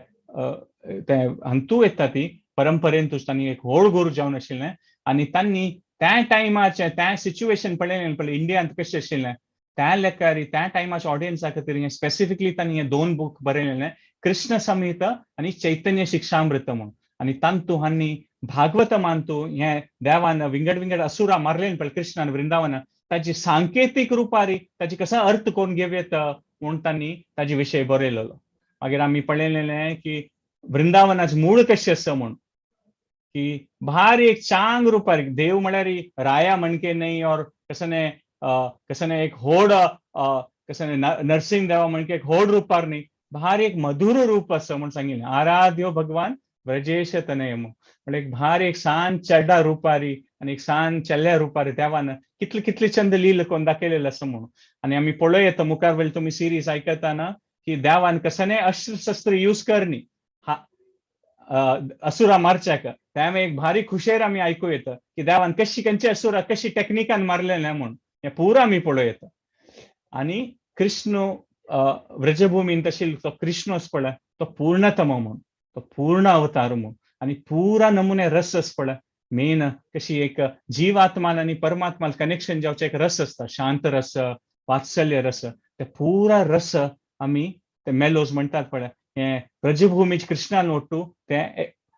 ते हांतू येता ती परंपरेंतूच तांणी एक व्हड गुरू जावन आशिल्लें आनी तांणी त्या टायमाचे त्या सिच्युएशन पळयलें इंडियांत कशें आशिल्लें त्या लेखार त्या टायमाच्या ऑडियन्सा खातीर स्पेसिफिकली तांणी हे 2 बूक बरयलेले कृष्ण संहिता आणि चैतन्य शिक्षामृत म्हणून आणि तांतू हांणी भागवतमांतू हे देवान विंगड विंगड असुरा मारले पळय कृष्णान वृंदावन ताजी सांकेतिक रुपारी ताजी कसा अर्थ कोण घेवेत म्हणून तांणी ताजे विशय बरयलेलो मागीर आमी पळयलेलें की वृंदावनाचे मूळ कशें आसा म्हणून की भारी एक चांग रुपारी देव म्हळ्यार राया म्हणके न्ही और कसं एक होड कसं नरसिंह देवा म्हणके एक होड रुपार न्ही भारी एक मधुर रूप असं म्हणून सांगितलं आराध्यो भगवान ब्रजेश तनयम म्हणजे एक भारी एक सान चड्डा रुपारी आणि एक सान चल्ल्या रुपारी देवान कितले कितले चंद लील कोण दाखयलेलं असं म्हणून आणि आम्ही पळय येता मुखार वेळ तुम्ही सिरीज आयकताना की देवान कसं अस्त्र शस्त्र यूज करनी असुरा मारच्याक त्यामुळे एक भारी खुशेर आम्ही ऐकू येतं की देवान कशी खंयची असुरा कशी टेक्निकान मारलेले म्हणून हे पुरा आम्ही पळय येता आणि कृष्ण व्रजभूमीन तशी तो कृष्णच पळय तो पूर्णतम म्हणून तो पूर्ण अवतार म्हणून आणि पुरा नमुने रस पळय मेन कशी एक जीवात्मान आणि परमात्मा कनेक्शन जावचे एक रस असता शांत रस वात्सल्य रस ते पुरा रस आम्ही ते मेलोज म्हणतात पळय हे ब्रजभूमीचे कृष्णान ओट्टू ते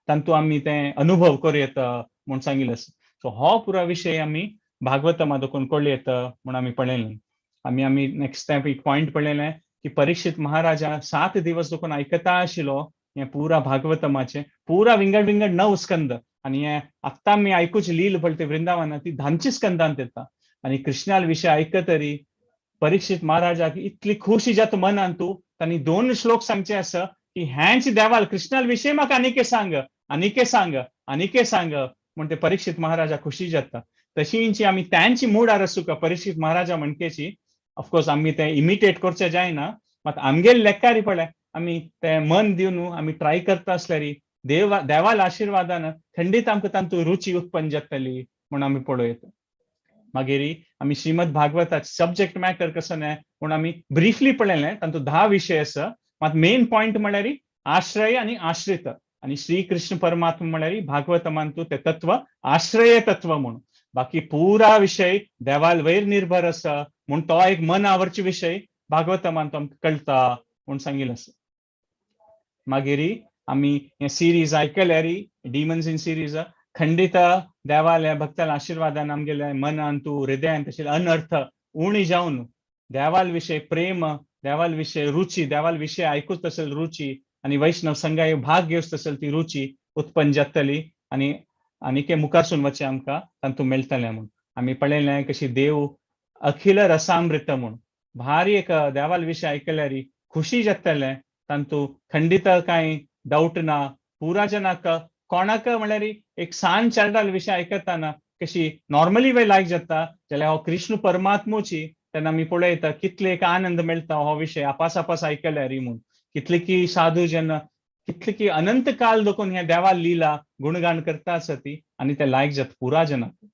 तांतू आम्ही ते अनुभव करूं म्हणून सांगिल्लें सो हो पुरा विषय आम्ही भागवतमा देखून कळूं येता म्हणून आम्ही पळयलें आम्ही नेक्स्ट टाइम एक पॉइंट पळयलें की परीक्षित महाराजा 7 दिवस देखून आयकता आशिल्लो हे पुरा भागवतमाचे पुरा विंगड विंगड 9 स्कंद आणि हे आत्ता आमी आयकूची लील पळते वृंदावन ती 10 स्कंदांत येता आणि कृष्णाल विषय आयकतरी परीक्षित महाराजाक इतली खुशी जाता मनान तू तांणी 2 श्लोक सांगचे आसा की ह्यांच देवाल कृष्णाल विषय म्हाका आनिके सांग आनिके सांग आनिके सांग म्हण ते परीक्षित महाराजा खुशी जाता तशींची आमी त्यांची मूड आरसू का परीक्षित महाराजा म्हणकेची ऑफकोर्स आम्ही ते इमिटेट करचे जायना मात आमगेले लेखारी पळय आम्ही ते मन दिवन आम्ही ट्राय करता असल्यारी देवाल आशीर्वादान खंडीत आमकां तांतू रुची उत्पन्न जातली म्हणून आम्ही पळयता मागीर आम्ही श्रीमद भागवताचे सब्जेक्ट मॅटर कसं नाही म्हणून आम्ही ब्रीफली पळयलें तांतू 10 विषय आसा मात मेन पॉइंट म्हळ्यार आश्रय आणि आश्रित आणि श्री कृष्ण परमात्मा म्हळ्यार भागवतमांतू ते तत्व आश्रय तत्व म्हणून बाकी पुरा विषय देवाल वयर निर्भर आसा म्हणून तो एक मन आवरचे विषय भागवतमांत आमकां कळटा म्हणून सांगिल्लें आसा मागीर आम्ही हे सिरीज आयकल्यार डिमन्स इन सिरीज खंडित देवाल्या भक्ताला आशीर्वादान आमगेल्या मनान तू हृदयान तशें अनर्थ उणी जावन देवाविषयी प्रेम, देवाविषयी रुची, देवाविषयी ऐकूच असेल रुची आणि वैष्णव संघाय भाग घेऊच असेल ती रुची उत्पन्न जातली आणि के मुखारसून वचे आमकां तांतू मेळटलें म्हणून आमी पळयलें कशी देव अखिल रसामृत म्हणून भारी एक देवाविषयी ऐकल्यार खुशी जातलें तांतू खंडित कांय डाऊट ना पुरा जनाक कोणाक म्हळ्यार एक सान चार्डाल विशय आयकताना कशी नॉर्मली वे लायक जाता जाल्यार हो कृष्ण परमात्मोची तेन्ना आमी पळयता कितले एक आनंद मेळटा हो विशय आपास ऐकल्यार म्हणून कितले की साधू जन कितले की अनंत काल देखून हे देवा लिला गुणगान करता आसती आणि ते लायक जाता पुरा जनाक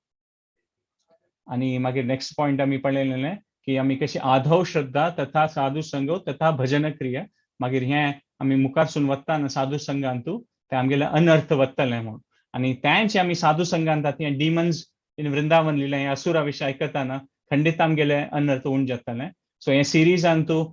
आणि मागीर नेक्स्ट पॉइंट आमी पळयलेलें की आमी कशी आधव श्रद्धा तथा साधू संघ तथा भजन क्रिया मागीर हे आमी मुखारसून वताना साधू संघांतू ते आमगेले अनर्थ वतलें म्हणून आणि त्यांचे आमी साधू संघांत हे डिमन्स इन वृंदावन लिहिलें हे असुरा विशय आयकताना खंडित आमगेले अनर्थ उण जातलें सो हे सिरीजांतू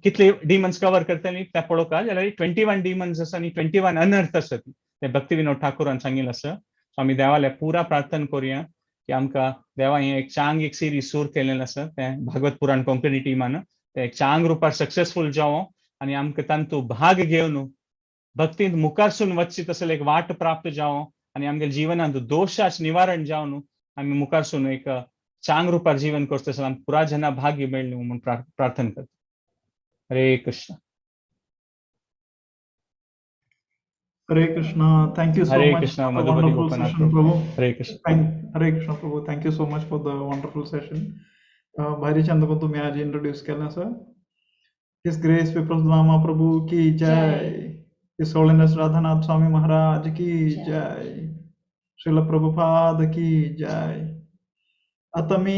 कितले डिमन्स कवर करतली ते पळोवपाक जाल्यार 21 डिमन्स आसा आनी 21 अनर्थ आसा ते भक्ती विनोद ठाकूरान सांगिल्लें आसा सो आमी देवाले पुरा प्रार्थना करुया की आमकां देवा हे एक चांग एक सिरीज सूर केलेलें आसा ते भागवत पुराण कोंकणी टिमान ते एक चांग रुपार सक्सेसफुल जावं आणि आमकां तांतू भाग घेवन भक्तींत मुखारसून वचची तसले एक वाट प्राप्त जावं आणि आमच्या जीवनांत दोषाच निवारण जावन आमी मुखारसून एक चांग रुपार जीवन करता तसं आमकां पुरा जना भाग्य मेळ्ळें म्हणून प्रार्थना करता हरे Krishna Hare Krishna. Thank you so हरे much Krishna for the Madhupati wonderful Gopnath session, Prabhu Prabhu. हरे Krishna Hare Krishna, Prabhu. Thank you so much for the wonderful session. भारी चंद को तुम्हें आज इंट्रोड्यूस करना sir. His Grace Viprus Lama Prabhu की जय. His Holiness Radhanath Swami Maharaj की जय. श्रील प्रभुपाद की जय. आता मी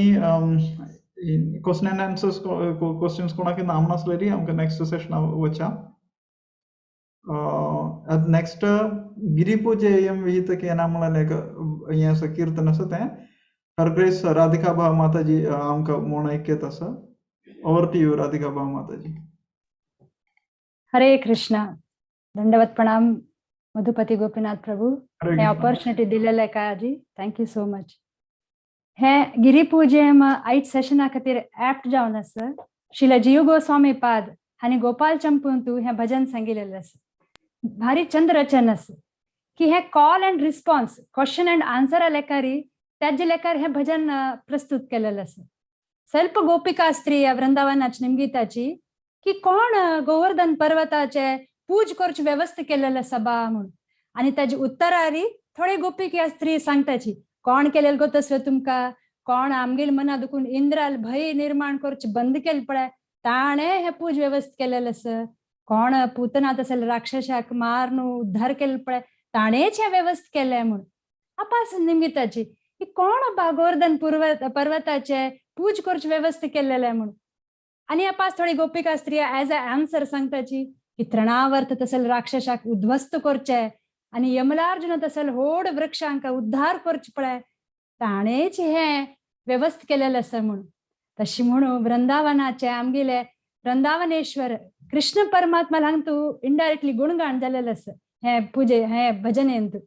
क्वेश्चन एंड आंसर्स क्वेश्चन्स कोणाक नाम नसलेली आमकां नेक्स्ट सेशन वचा. नेक्स्ट गिरिपूजेयं विहित केनामला लेक ये कीर्तन असं ते हर ग्रेस राधिका भा माताजी आमका मोन ऐक्यत असं ओवर टू यू राधिका भा माताजी. हरे कृष्णा दंडवत प्रणाम मधुपति गोपीनाथ प्रभु हे ऑपॉर्च्युनिटी दिलेले काय आजी थँक्यू सो मच. हे गिरिपूजेम 8 सेशना खातीर ऍप्ट जावन आसा श्रील जीव गोस्वामी पाद हांणी गोपाल चंपूंतू हे भजन सांगिल्लें आसा भारी चंद रचन आसा की हे call and response question and answer लेकारी त्याचे लेकार हे भजन प्रस्तुत केलेलं आसा. स्वल्प गोपिका स्त्री वृंदावनाची निमगीताची की कोण गोवर्धन पर्वताचे पूज करची व्यवस्था केलेलं सभा म्हणून आणि त्याची उत्तरारी थोडी गोपिका स्त्री सांगताची कोण केलेलं गोतस्व तुमका कोण आमगेल मना दुखून इंद्राल भय निर्माण करची बंद केलं पळय ताणे हे पूज व्यवस्था केलेलं आसा. कोण पूतनात असेल राक्षसाक मारून उद्धार केलं पळय ताणेच हे व्यवस्था केले म्हणून आपास निमगीताची की कोण गोवर्धन पर्वताचे पूज करची व्यवस्था केलेले म्हणून आणि आपास थोडी गोपिका स्त्रिया ऍज अ आन्सर सांगताची की तृणावर्त तसेल राक्षसाक उद्ध्वस्त करचे आणि यमलार्जुन तसेल होड वृक्षांक उद्धार करचे पळय ताणेच हे व्यवस्था केलेलं असं म्हणून. तशी म्हणून वृंदावनाचे आमगेले वृंदावनेश्वर कृष्ण परमात्मा हांगतू इनडायरेक्टली गुणगान जालेलं असं हे पूजे हे भजनेंतू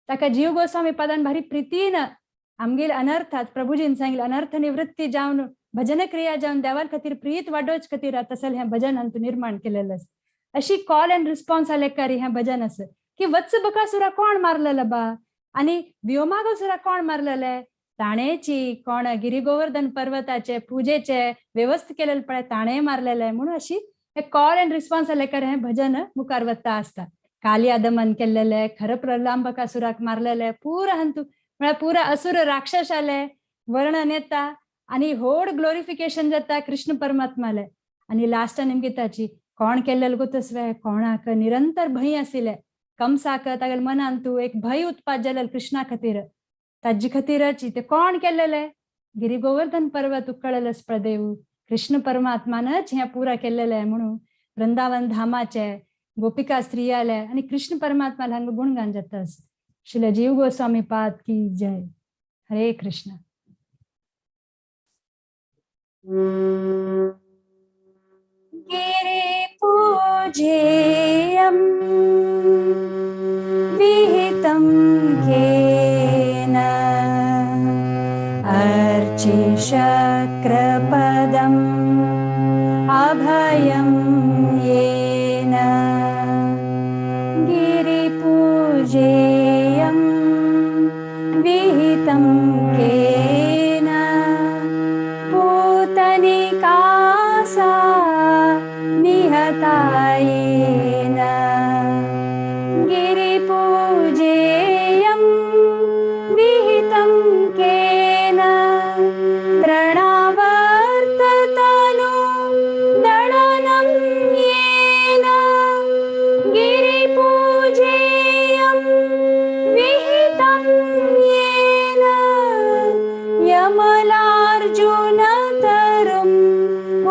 ताका जीव गोस्वामी पदान भारी प्रितीन आमगेल अनर्थात प्रभुजीन सांगितलं अनर्थ निवृत्ती जावन भजन क्रिया जावन देवार खातीर प्रीत वाडोवच खातीर तसं हे भजन हांतू निर्माण केलेलं असं. अशी कॉल एंड रिस्पॉन्स आलेकारी हे भजन असं की वत्स बकासुरा कोण मारलेलं बा आणि व्योमागसुरा कोण मारलेले ताणेची कोण गिरी गोवर्धन पर्वताचे पूजेचे व्यवस्था केलेलं पळय ताणे मारलेले म्हणून अशी हे कॉल एंड रिस्पॉन्स आलेकार हे भजन मुखार वत्ता असता. कालिया दमन केलेले खरं प्रलंबकासुराक मारलेले पुरा हंतू म्हळ्यार पुरा असुर राक्षस आले वर्णन येता आणि होड ग्लोरिफिकेशन जाता कृष्ण परमात्माले आणि लास्ट निमगीताची कोण केलेलं गोतस्वे कोणाक निरंतर भय आशिल्ले कंसाक तागेल मनांतू एक भय उत्पाद जालें कृष्णा खातीर ताजे खातीरची ते कोण केलेले गिरी गोवर्धन पर्वत उकळलेलं प्रदेव कृष्ण परमात्मानच हे पुरा केलेले म्हणून वृंदावन धामाचे गोपिका स्त्रियाले आणि कृष्ण परमात्मा हांगा गुणगान जाता. श्रील जीव गोस्वामी पाद की जय. हरे कृष्ण. गिरि पूजेयं विहितं येन अर्चिशक्रपदम् पूजेयं विहितं केन पूतनिका सा निहतायेन गिरिपूजेयं विहितं केन तृणावर्ततनु दळनं येन गिरिपूजेयं विहितं येन यमलार्जुनतरुम्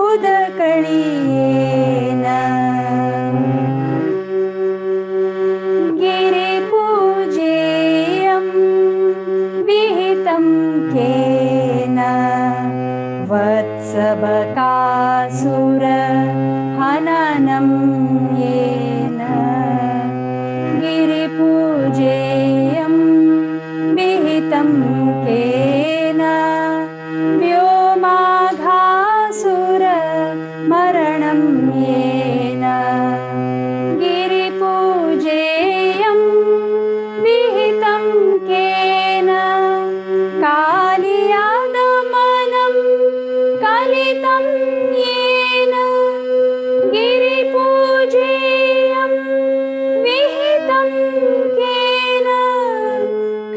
उदकळीयेन गिरिपूजेयं विहितं केन वत्सबकासुर हननं येन गिरिपूजेयं विहितं केन व्योमाघासुर मरणं येन गिरिपूजेयं विहितं केन कालियादमनं कलितं येन गिरिपूजेयं विहितं केन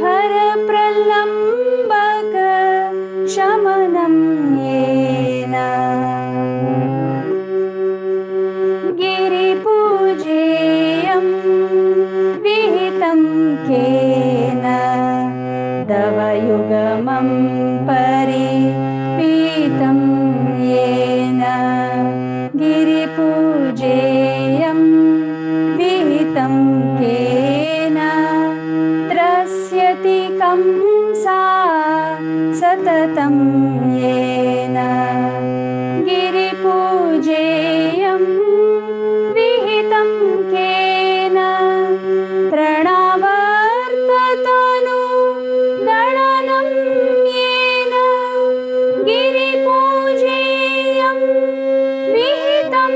खरप्रलम्बक शमनं येन गिरिपूजेयं विहितं केन दवयुगमं परिपीतं येन गिरिपूजेयं विहितं केन त्रस्यति कंसा सततं येन गिरिपूजेयं विहितं केन तृणावर्ततनु दळनं येन गिरिपूजेयं विहितं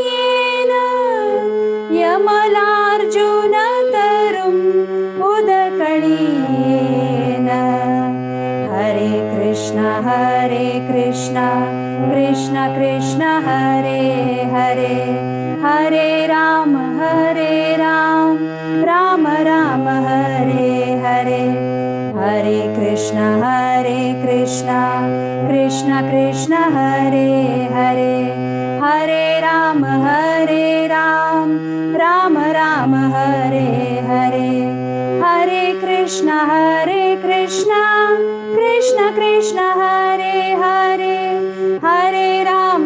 येन यमलार्जुनतरुम् उदकळीयेन हरे कृष्ण कृष्ण कृष्ण हरे हरे हरे राम राम राम हरे हरे हरे कृष्ण कृष्ण कृष्ण हरे हरे हरे राम राम राम हरे हरे हरे कृष्ण कृष्ण कृष्ण हरे हरे हरे राम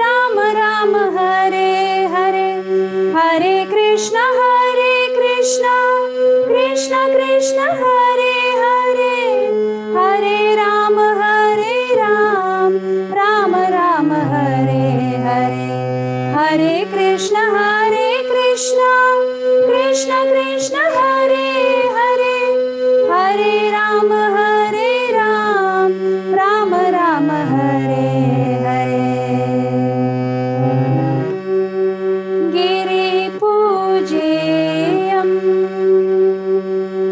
राम राम हरे हरे हरे कृष्ण कृष्ण कृष्ण हरे हरे हरे राम राम राम हरे हरे हरे कृष्ण कृष्ण कृष्ण हरे हरे हरे राम राम राम हरे हरे गिरिपूजेयं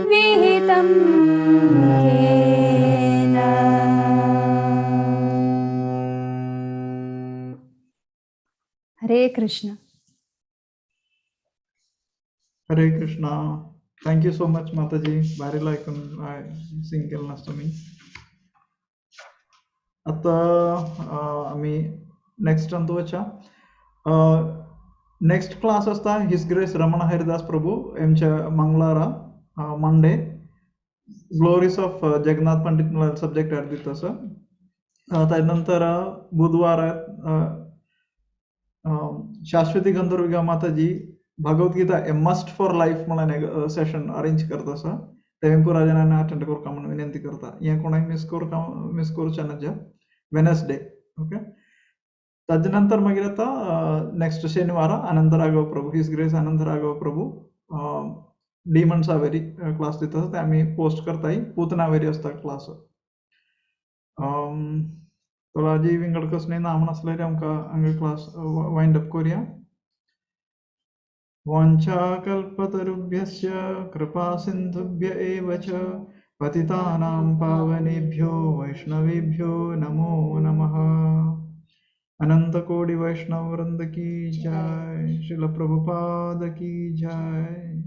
विहितं केन हरे कृष्ण हरे कृष्णा. थँक्यू सो मच माताजी. भारीला ऐकून सिंग केलं नसतं मी. आता आम्ही नेक्स्ट अंतवच्या नेक्स्ट क्लास असता हिज ग्रेस रमण हरिदास प्रभू यांच्या मंगळारा Monday glories of Jagannath Pandit subject अर्दी तसं त्यानंतर बुधवार Shashwati Gandharvika Mataji Bhagavad Gita a must for life म्हणून एक सेशन अरेंज करत असं तेवेंपू राजांना अटेंड करू का म्हणून विनंती करता या कोणाही मिस करूच्या नजा वेनसडे ओके तदनंतर मग आता नेक्स्ट शनिवार आनंद राघव प्रभू हिज ग्रेस आनंद राघव प्रभू डीमन सावेरी क्लास तिथं ते आम्ही पोस्ट करताय पूतनावेरी असता क्लास राजीव विंगडकसने नाम नसलेले आमका क्लास वाइंड अप करूया वाञ्छाकल्पतरुभ्यश्च कृपा सिन्धुभ्य एव च पतितानां पावनेभ्यो वैष्णवेभ्यो नमो नमः। अनंत कोटि वैष्णव वृंद की जय। श्रील प्रभुपाद की जय।